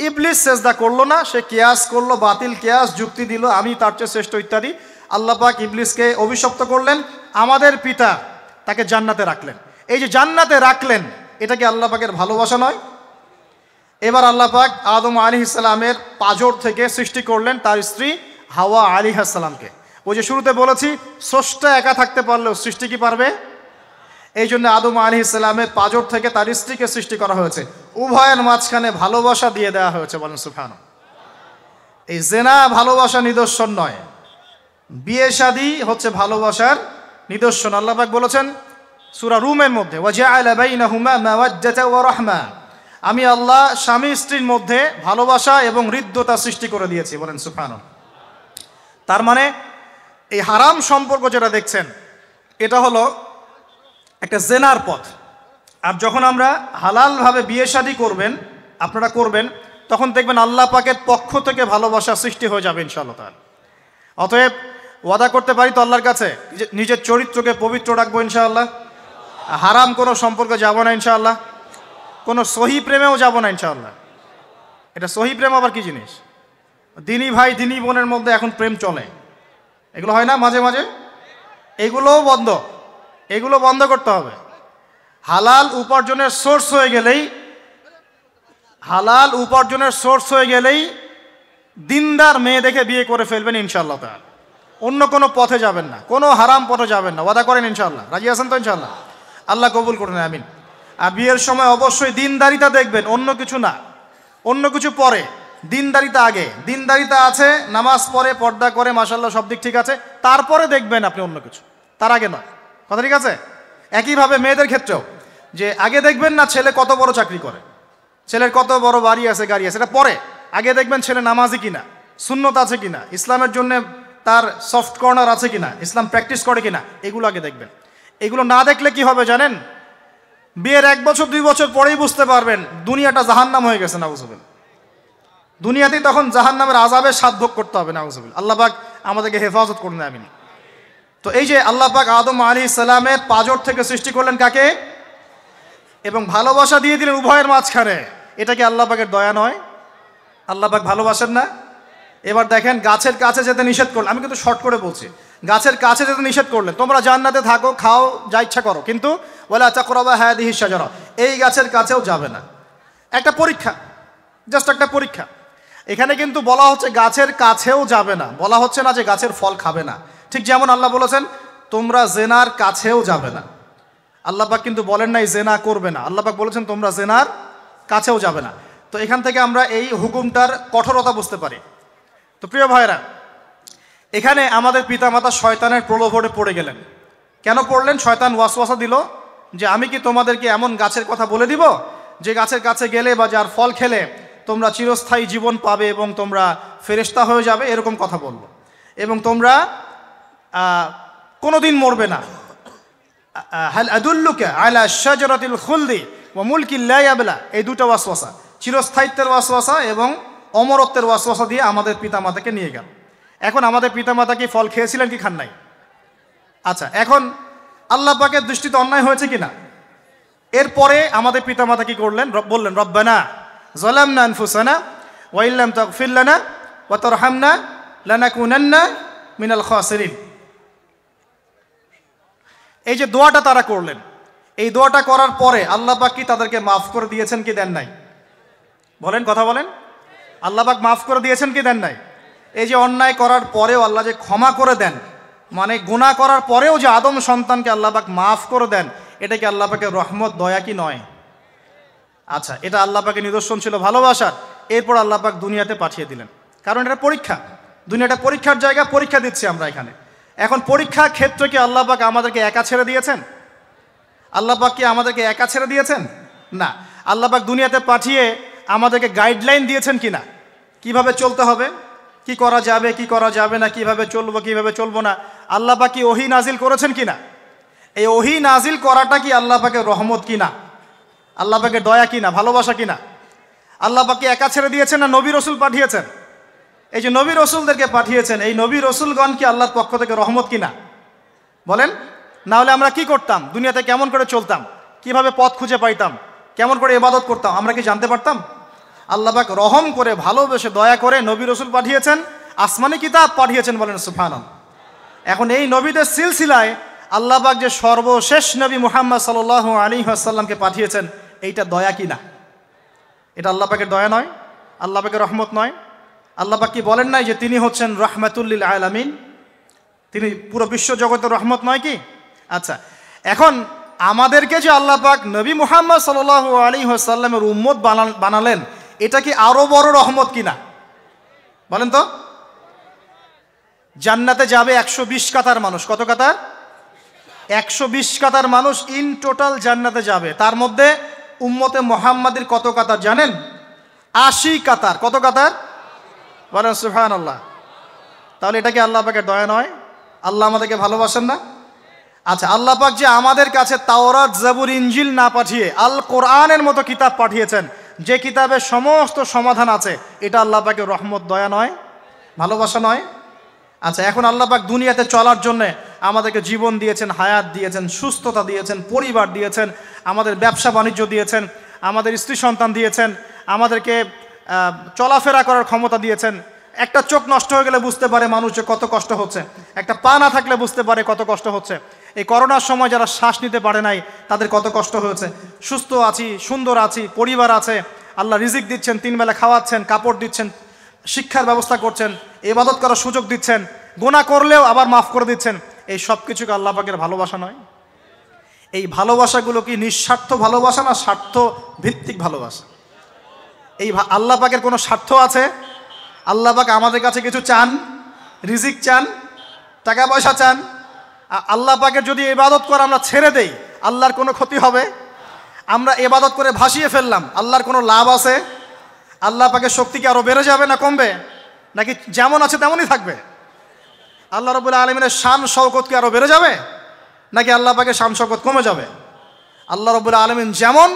ইবলিস সেজদা করলো না, সে কিয়াস করলো, বাতিল কিয়াস, যুক্তি দিল আমি তার চেয়ে শ্রেষ্ঠ ইত্যাদি। আল্লাহ পাক ইবলিসকে অভিশপ্ত করলেন, আমাদের পিতা তাকে জান্নাতে রাখলেন। এই যে জান্নাতে রাখলেন, এটা কি আল্লাহ পাকের ভালোবাসা নয়? এবার আল্লাহ পাক আদম আলাইহিস সালামের পাঁজর থেকে সৃষ্টি করলেন তার স্ত্রী হাওয়া আলাইহিস সালামকে। ওই যে শুরুতে বলেছি, স্রষ্টা একা থাকতে পারলেও সৃষ্টি কি পারবে? এই জন্য আদম আলাইহিস সালামের পাঁজর থেকে তার স্ত্রীকে সৃষ্টি করা হয়েছে। উভয়ের মাঝখানে ভালোবাসা দিয়ে দেওয়া হয়েছে, বলেন সুবহানাল্লাহ। এই জেনা ভালোবাসা নিদর্শন নয়, বিয়ে শাদী হচ্ছে ভালোবাসার নিদর্শন। আল্লাহ পাক বলেছেন সূরা রুমের মধ্যে, ওয়াজআলা বাইনাহুমা মাওয়াজ্জাতা ওয়া রাহমা, আমি আল্লাহ স্বামী স্ত্রীর মধ্যে ভালোবাসা এবং হৃদ্যতা সৃষ্টি করে দিয়েছি, বলেন সুবহানাল্লাহ। তার মানে এই হারাম সম্পর্ক যেটা দেখছেন, এটা হলো একটা জেনার পথ। আর যখন আমরা হালালভাবে বিয়ে শাদী আপনারা করবেন, তখন দেখবেন আল্লাহ পাকের পক্ষ থেকে ভালোবাসা সৃষ্টি হয়ে যাবে ইনশাআল্লাহ তাআলা। অতএব ওয়াদা করতে পারি তো আল্লাহর কাছে, নিজের চরিত্রকে পবিত্র রাখবো ইনশাআল্লাহ, হারাম কোনো সম্পর্কে যাব না ইনশাআল্লাহ, কোনো সহি প্রেমেও যাব না ইনশাআল্লাহ। এটা সহি প্রেম আবার কি জিনিস? দিনী ভাই দিনী বোনের মধ্যে এখন প্রেম চলে, এগুলো হয় না মাঝে মাঝে? এগুলোও বন্ধ, এগুলো বন্ধ করতে হবে। হালাল উপার্জনের সোর্স হয়ে গেলেই দিনদার মেয়ে দেখে বিয়ে করে ফেলবেন ইনশাআল্লাহ তাআলা। অন্য কোনো পথে যাবেন না, কোনো হারাম পথে যাবেন না। ওয়াদা করেন ইনশাআল্লাহ? রাজি আছেন তো ইনশাআল্লাহ? আল্লাহ কবুল করুন, আমিন। আর বিয়ের সময় অবশ্যই দিনদারিতা দেখবেন, অন্য কিছু না। অন্য কিছু পরে, দিনদারিতা আগে। দিনদারিতা আছে, নামাজ পড়ে, পর্দা করে, মাশাআল্লাহ সব দিক ঠিক আছে, তারপরে দেখবেন আপনি অন্য কিছু, তার আগে নয়। কথা ঠিক আছে? একইভাবে মেয়েদের ক্ষেত্রেও, যে আগে দেখবেন না ছেলে কত বড় চাকরি করে, ছেলের কত বড় বাড়ি আছে, গাড়ি আছে, এটা পরে। আগে দেখবেন ছেলে নামাজি কিনা, সুন্নত আছে কিনা, ইসলামের জন্য তার সফট কর্নার আছে কিনা, ইসলাম প্র্যাকটিস করে কিনা, এগুলো আগে দেখবেন। এগুলো না দেখলে কি হবে জানেন? বিয়ের 1 বছর 2 বছর পরেই বুঝতে পারবেন দুনিয়াটা জাহান্নাম হয়ে গেছে, নাউজুবিল্লাহ। দুনিয়াতেই তখন জাহান্নামের আযাবের স্বাদ ভোগ করতে হবে, নাউজুবিল্লাহ। আল্লাহ পাক আমাদেরকে হেফাজত করুন, আমিন। তো এই যে আল্লাহ পাক আদম আলাইহিস সালামের পাঁজর থেকে সৃষ্টি করলেন কাকে, এবং ভালোবাসা দিয়ে দিলেন উভয়ের মাঝখানে, এটা কি আল্লাহ পাকের দয়া নয়? আল্লাহ পাক ভালোবাসেন না? এবার দেখেন, গাছের কাছে যেতে নিষেধ করলেন। আমি কিন্তু শর্ট করে বলছি, গাছের কাছে যেতে নিষেধ করলেন, তোমরা জান্নাতে থাকো, খাও, যা ইচ্ছা করো, কিন্তু ওয়ালা তাকরাবা হাদিহিশ শাজারা, এই গাছের কাছেও যাবে না। একটা পরীক্ষা, জাস্ট একটা পরীক্ষা। এখানে কিন্তু বলা হচ্ছে গাছের কাছেও যাবে না, বলা হচ্ছে না যে গাছের ফল খাবে না। ঠিক যেমন আল্লাহ বলেছেন তোমরা জেনার কাছেও যাবে না। আল্লাহ পাক কিন্তু বলেন নাই জেনা করবে না, আল্লাহ পাক বলেছেন তোমরা জেনার কাছেও যাবে না। তো এখান থেকে আমরা এই হুকুমটার কঠোরতা বুঝতে পারি। তো প্রিয় ভাইরা, এখানে আমাদের পিতামাতা শয়তানের প্রলোভনে পড়ে গেলেন। কেন পড়লেন? শয়তান ওয়াসওয়াসা দিল যে আমি কি তোমাদেরকে এমন গাছের কথা বলে দিব যে গাছের কাছে গেলে বা যার ফল খেলে তোমরা চিরস্থায়ী জীবন পাবে এবং তোমরা ফেরেশতা হয়ে যাবে, এরকম কথা বলল। এবং তোমরা কোনোদিন মরবে না। হাল আদুল্লুকা আলা শাজারাতিল খুলদি ওয়া মুলকিন লা ইয়াবলা, এই দুটো ওয়াসওয়াসা, চিরস্থায়িত্বের ওয়াসওয়াসা এবং অমরত্বের ওয়াসওয়াসা দিয়ে আমাদের পিতামাতাকে নিয়ে গেল। এখন আমাদের পিতামাতা কি ফল খেয়েছিলেন কি খান নাই? আচ্ছা, এখন আল্লাহ পাকের দৃষ্টিতে অন্যায় হয়েছে কিনা? এরপরে আমাদের পিতামাতা কি করলেন? বললেন রব্বানা যালামনা আনফুসানা ওয়া ইল্লাম তাগফির লানা ওয়া তারহামনা লানাকুনান্না মিনাল খাসিরিন। এই যে দোয়াটা তারা করলেন, এই দোয়াটা করার পরে আল্লাহ পাক কি তাদেরকে মাফ করে দিয়েছেন কি দেন নাই? বলেন, কথা বলেন। আল্লাহ পাক মাফ করে দিয়েছেন কি দেন নাই? এই যে অন্যায় করার পরেও আল্লাহ যে ক্ষমা করে দেন, মানে গুনাহ করার পরেও যে আদম সন্তানকে আল্লাহ পাক মাফ করে দেন, এটা কি আল্লাহ পাকের রহমত, দয়া কি নয়? আচ্ছা, এটা আল্লাহ পাকের নিদর্শন ছিল ভালোবাসার। এরপর আল্লাহ পাক দুনিয়াতে পাঠিয়ে দিলেন, কারণ এটা পরীক্ষা। দুনিয়াটা পরীক্ষার জায়গা, পরীক্ষা দিচ্ছি আমরা এখানে। এখন পরীক্ষার ক্ষেত্রে কি আল্লাহ পাক আমাদেরকে একা ছেড়ে দিয়েছেন? আল্লাহ পাক কি আমাদেরকে একা ছেড়ে দিয়েছেন? না। আল্লাহ পাক দুনিয়াতে পাঠিয়ে আমাদেরকে গাইডলাইন দিয়েছেন কি না, কিভাবে চলতে হবে, কি করা যাবে কি করা যাবে না, কিভাবে চলবো কিভাবে চলবো না। আল্লাহ পাক কি ওহী নাজিল করেছেন কি না? এই ওহী নাজিল করাটা কি আল্লাহ পাকের রহমত কি না? আল্লাহ পাকের দয়া কি না, ভালোবাসা কি না? আল্লাহ পাক কি একা ছেড়ে দিয়েছেন না নবী রসুল পাঠিয়েছেন? এই যে নবী রসুলদেরকে পাঠিয়েছেন, এই নবী রসুলগণ কি আল্লাহর পক্ষ থেকে রহমত কিনা? বলেন। না হলে আমরা কি করতাম, দুনিয়াতে কেমন করে চলতাম, কিভাবে পথ খুঁজে পাইতাম, কেমন করে ইবাদত করতাম, আমরা কি জানতে পারতাম? আল্লাহ পাক রহম করে, ভালোবেসে, দয়া করে নবী রসুল পাঠিয়েছেন, আসমানি কিতাব পাঠিয়েছেন। বলেন সুবহানাল্লাহ। এখন এই নবীদের সিলসিলায় আল্লাহ পাক যে সর্বশেষ নবী মুহাম্মদ সাল্লাল্লাহু আলাইহি ওয়াসাল্লামকে পাঠিয়েছেন, এইটা দয়া কি না? এটা আল্লাহ পাকের দয়া নয়? আল্লাহ পাকের রহমত নয়? আল্লাহ পাক কি বলেন নাই যে তিনি হচ্ছেন রাহমাতুল লিল আলামিন, তিনি পুরো বিশ্ব জগতের রহমত নয় কি? আচ্ছা, এখন আমাদেরকে যে আল্লাহ পাক নবী মুহাম্মদ সাল্লাল্লাহু আলাইহি ওয়াসাল্লামের উম্মত বানালেন, এটা কি আরো বড় রহমত কিনা? বলেন তো। জান্নাতে যাবে 120 কাতার মানুষ। কত কাতার? 120 কাতার মানুষ ইন টোটাল জান্নাতে যাবে। তার মধ্যে উম্মতে মুহাম্মাদের কত কাতার জানেন? 80 কাতার। কত কাতার? বলেন সুবহানাল্লাহ। তাহলে এটা কি আল্লাহ পাকের দয়া নয়? আল্লাহ আমাদেরকে ভালোবাসেন না? আচ্ছা, আল্লাহ পাক যে আমাদের কাছে তাওরাত, জাবুর, ইনজিল না পাঠিয়ে আল কোরআনের মতো কিতাব পাঠিয়েছেন, যে কিতাবে সমস্ত সমাধান আছে, এটা আল্লাহ পাকের রহমত, দয়া নয়, ভালোবাসা নয়? আচ্ছা, এখন আল্লাহ পাক দুনিয়াতে চলার জন্য আমাদেরকে জীবন দিয়েছেন, হায়াত দিয়েছেন, সুস্থতা দিয়েছেন, পরিবার দিয়েছেন, আমাদের ব্যবসা বাণিজ্য দিয়েছেন, আমাদের স্ত্রী সন্তান দিয়েছেন, আমাদেরকে চলাফেরা করার ক্ষমতা দিয়েছেন। একটা চোখ নষ্ট হয়ে গেলে বুঝতে পারে মানুষ যে কত কষ্ট হচ্ছে, একটা পা না থাকলে বুঝতে পারে কত কষ্ট হচ্ছে। এই করোনার সময় যারা শ্বাস নিতে পারে নাই, তাদের কত কষ্ট হয়েছে। সুস্থ আছি, সুন্দর আছি, পরিবার আছে, আল্লাহ রিজিক দিচ্ছেন, 3 বেলা খাওয়াচ্ছেন, কাপড় দিচ্ছেন, শিক্ষার ব্যবস্থা করছেন, ইবাদত করার সুযোগ দিচ্ছেন, গুনাহ করলেও আবার মাফ করে দিচ্ছেন। এই সব কিছুকে আল্লাহ পাকের ভালোবাসা নয়? এই ভালোবাসাগুলো কি নিঃস্বার্থ ভালোবাসা না স্বার্থ ভিত্তিক ভালোবাসা? এই আল্লাহ পাকের কোনো স্বার্থ আছে? আল্লাহ পাক আমাদের কাছে কিছু চান? রিজিক চান? টাকা পয়সা চান? আল্লাহ পাকের যদি ইবাদত করে আমরা ছেড়ে দেই, আল্লাহর কোনো ক্ষতি হবে? আমরা ইবাদত করে ভাসিয়ে ফেললাম, আল্লাহর কোনো লাভ আছে? আল্লাহ পাকের শক্তি কি আরো বেড়ে যাবে না কমবে, নাকি যেমন আছে তেমনই থাকবে? আল্লাহ রাব্বুল আলামিনের শান শওকত কি আরো বেড়ে যাবে, নাকি আল্লাহ পাকের শান শওকত কমে যাবে? আল্লাহ রাব্বুল আলামিন যেমন,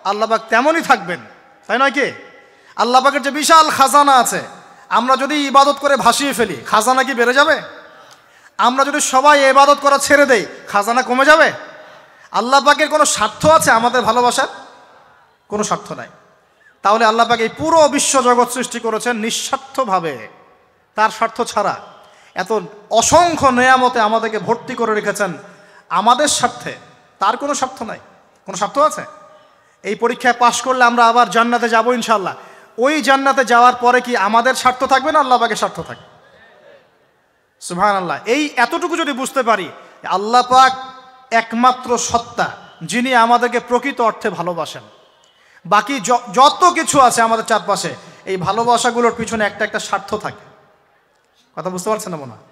আল্লাহ পাক তেমনই থাকবেন, তাই নয় কি? আল্লাহ পাকের যে বিশাল খাজানা আছে, আমরা যদি ইবাদত করে ভাসিয়ে ফেলি, খাজানা কি বেড়ে যাবে? আমরা যদি সবাই ইবাদত করা ছেড়ে দেই, খাজানা কমে যাবে? আল্লাহ পাকের কোনো স্বার্থ আছে আমাদের ভালোবাসার? কোনো স্বার্থ নাই। তাহলে আল্লাহ পাক এই পুরো বিশ্ব জগৎ সৃষ্টি করেছেন নিঃস্বার্থভাবে, তার স্বার্থ ছাড়া। এত অসংখ্য নেয়ামতে আমাদেরকে ভর্তি করে রেখেছেন আমাদের স্বার্থে, তার কোনো স্বার্থ নাই। কোনো স্বার্থ আছে? এই পরীক্ষায় পাশ করলে আমরা আবার জান্নাতে যাব ইনশাআল্লাহ। ওই জান্নাতে যাওয়ার পরে কি আমাদের স্বার্থ থাকবে না আল্লাহ পাকের স্বার্থ থাকবে? সুবহানাল্লাহ। এই এতটুকু যদি বুঝতে পারি, আল্লাহ পাক একমাত্র সত্তা যিনি আমাদেরকে প্রকৃত অর্থে ভালোবাসেন। বাকি যত কিছু আছে আমাদের চারপাশে, এই ভালোবাসাগুলোর পিছনে একটা একটা স্বার্থ থাকে। কথা বুঝতে পারছেন না মনে হয়?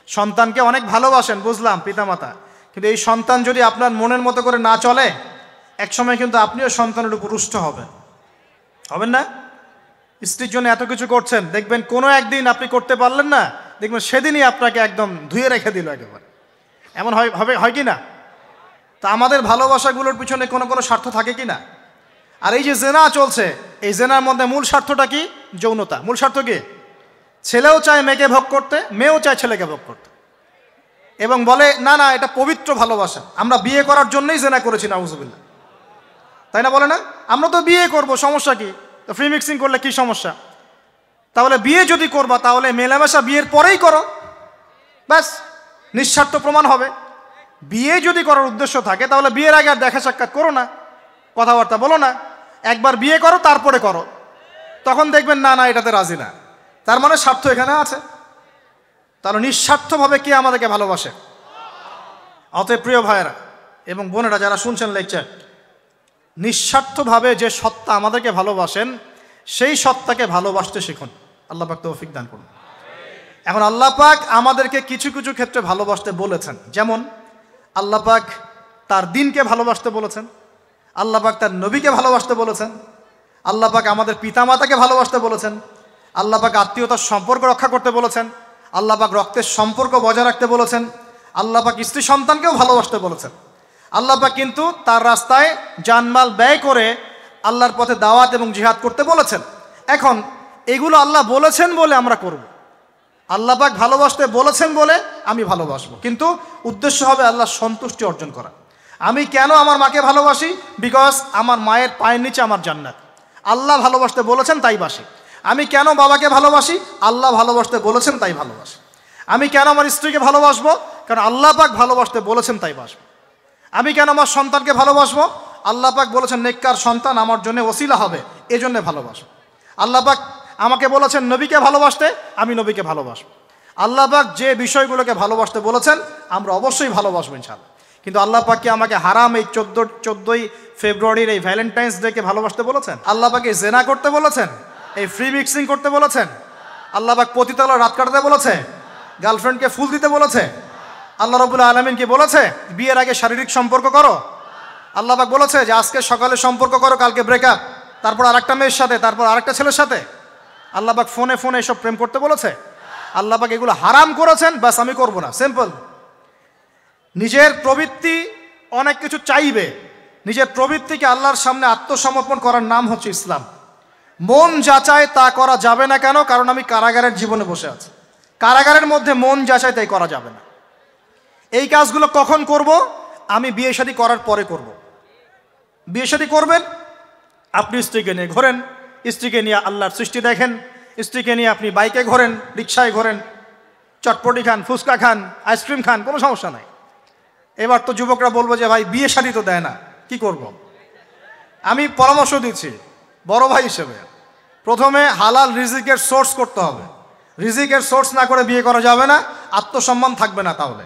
সন্তানকে অনেক ভালোবাসেন, বুঝলাম, পিতামাতা, কিন্তু এই সন্তান যদি আপনার মনের মতো করে না চলে, একসময় কিন্তু আপনিও সন্তানের উপর রুষ্ট হবেন না? স্ত্রীর জন্য এত কিছু করছেন, দেখবেন কোনো একদিন আপনি করতে পারলেন না, দেখবেন সেদিনই আপনাকে একদম ধুয়ে রেখে দিল একেবারে। এমন হয় কি না? তা আমাদের ভালোবাসাগুলোর পিছনে কোনো কোনো স্বার্থ থাকে কি না? আর এই যে জেনা চলছে, এই জেনার মধ্যে মূল স্বার্থটা কি? যৌনতা। মূল স্বার্থ কি? ছেলেও চায় মেয়েকে ভোগ করতে, মেয়েও চায় ছেলেকে ভোগ করতে, এবং বলে না না এটা পবিত্র ভালোবাসা, আমরা বিয়ে করার জন্যই জেনা করেছি, নাউজুবিল্লাহ, তাই না? বলে না আমরা তো বিয়ে করব, সমস্যা কি? তো ফ্রি মিক্সিং করলে কি সমস্যা? তাহলে বিয়ে যদি করবা তাহলে মেলামেশা বিয়ের পরেই করো, ব্যাস নিঃস্বার্থ প্রমাণ হবে। বিয়ে যদি করার উদ্দেশ্য থাকে তাহলে বিয়ের আগে আর দেখা সাক্ষাৎ করো না, কথাবার্তা বলো না, একবার বিয়ে করো তারপরে করো, তখন দেখবেন না না এটাতে রাজি না, তার মানে স্বার্থ এখানে আছে। তাহলে নিঃস্বার্থভাবে কে আমাদেরকে ভালোবাসে? অতএব প্রিয় ভাইয়েরা এবং বোনেরা যারা শুনছেন লেকচার, নিঃস্বার্থভাবে যে সত্তা আমাদেরকে ভালোবাসেন সেই সত্তাকে ভালোবাসতে শিখুন। আল্লাহ পাক তৌফিক দান করুন। এখন আল্লাহ পাক আমাদেরকে কিছু কিছু ক্ষেত্রে ভালোবাসতে বলেছেন, যেমন আল্লাহ পাক তার দ্বীনকে ভালোবাসতে বলেছেন, আল্লাহ পাক তার নবীকে ভালোবাসতে বলেছেন, আল্লাহ পাক আমাদের পিতামাতাকে ভালোবাসতে বলেছেন, আল্লাহ পাক আত্মীয়তার সম্পর্ক রক্ষা করতে বলেছেন, আল্লাহ পাক রক্তের সম্পর্ক বজায় রাখতে বলেছেন, আল্লাহ পাক স্ত্রী সন্তানকেও ভালোবাসতে বলেছেন। আল্লাহ পাক কিন্তু তার রাস্তায় জানমাল ব্যয় করে আল্লাহর পথে দাওয়াত এবং জিহাদ করতে বলেছেন। এখন এগুলো আল্লাহ বলেছেন বলে আমরা করব, আল্লাহ পাক ভালোবাসতে বলেছেন বলে আমি ভালোবাসবো, কিন্তু উদ্দেশ্য হবে আল্লাহর সন্তুষ্টি অর্জন করা। আমি কেন আমার মাকে ভালোবাসি? বিকজ আমার মায়ের পায়ের নিচে আমার জান্নাত, আল্লাহ ভালোবাসতে বলেছেন তাই বাসি। আমি কেন বাবাকে ভালোবাসি? আল্লাহ ভালোবাসতে বলেছেন তাই ভালোবাসি। আমি কেন আমার স্ত্রীকে ভালোবাসবো? কারণ আল্লাহ পাক ভালোবাসতে বলেছেন তাই বাসবো। আমি কেন আমার সন্তানকে ভালোবাসবো? আল্লাহ পাক বলেছেন নেককার সন্তান আমার জন্য ওসিলা হবে, এজন্য ভালোবাসবো। আল্লাহ পাক আমাকে বলেছেন নবীকে ভালোবাসতে, আমি নবীকে ভালোবাসবো। আল্লাহ পাক যে বিষয়গুলোকে ভালোবাসতে বলেছেন আমরা অবশ্যই ভালোবাসবো ইনশাআল্লাহ। কিন্তু আল্লাহ পাক কি আমাকে হারাম এই 14ই ফেব্রুয়ারির এই ভ্যালেন্টাইন্স ডেকে ভালোবাসতে বলেছেন? আল্লাহ পাক এই জেনা করতে বলেছেন? এই ফ্রি মিক্সিং করতে বলেছেন? আল্লাহ পাক পতিতালয় রাত কাটাতে বলেছে? গার্লফ্রেন্ডকে ফুল দিতে বলেছে? আল্লাহ রাব্বুল আলামিন কি বলেছে বিয়ের আগে শারীরিক সম্পর্ক করো? আল্লাহ পাক বলেছে যে আজকে সকালে সম্পর্ক করো, কালকে ব্রেকআপ, তারপর আরেকটা মেয়ের সাথে, তারপর আরেকটা ছেলের সাথে? আল্লাহ পাক ফোনে ফোনে এসব প্রেম করতে বলেছে? আল্লাহ পাক এগুলো হারাম করেছেন, বাস আমি করব না, সিম্পল। নিজের প্রবৃত্তি অনেক কিছু চাইবে, নিজের প্রবৃত্তিকে আল্লাহর সামনে আত্মসমর্পণ করার নাম হচ্ছে ইসলাম। মন যা চায় তা করা যাবে না। কেন? কারণ আমি কারাগারের জীবনে বসে আছি, কারাগারের মধ্যে মন যা চায় তাই করা যাবে না। এই কাজগুলো কখন করব? আমি বিয়ে শাদী করার পরে করব। বিয়ে শাদী করবেন, আপনি স্ত্রীকে নিয়ে ঘোরেন, স্ত্রীকে নিয়ে আল্লাহর সৃষ্টি দেখেন, স্ত্রীকে নিয়ে আপনি বাইকে ঘোরেন, রিক্সায় ঘোরেন, চটপটি খান, ফুচকা খান, আইসক্রিম খান, কোনো সমস্যা নাই। এবার তো যুবকরা বলবো যে ভাই বিয়ে শাদী তো দেয় না, কি করব? আমি পরামর্শ দিচ্ছি বড় ভাই হিসেবে, প্রথমে হালাল রিজিকের সোর্স করতে হবে। রিজিকের সোর্স না করে বিয়ে করা যাবে না, আত্মসম্মান থাকবে না তাহলে।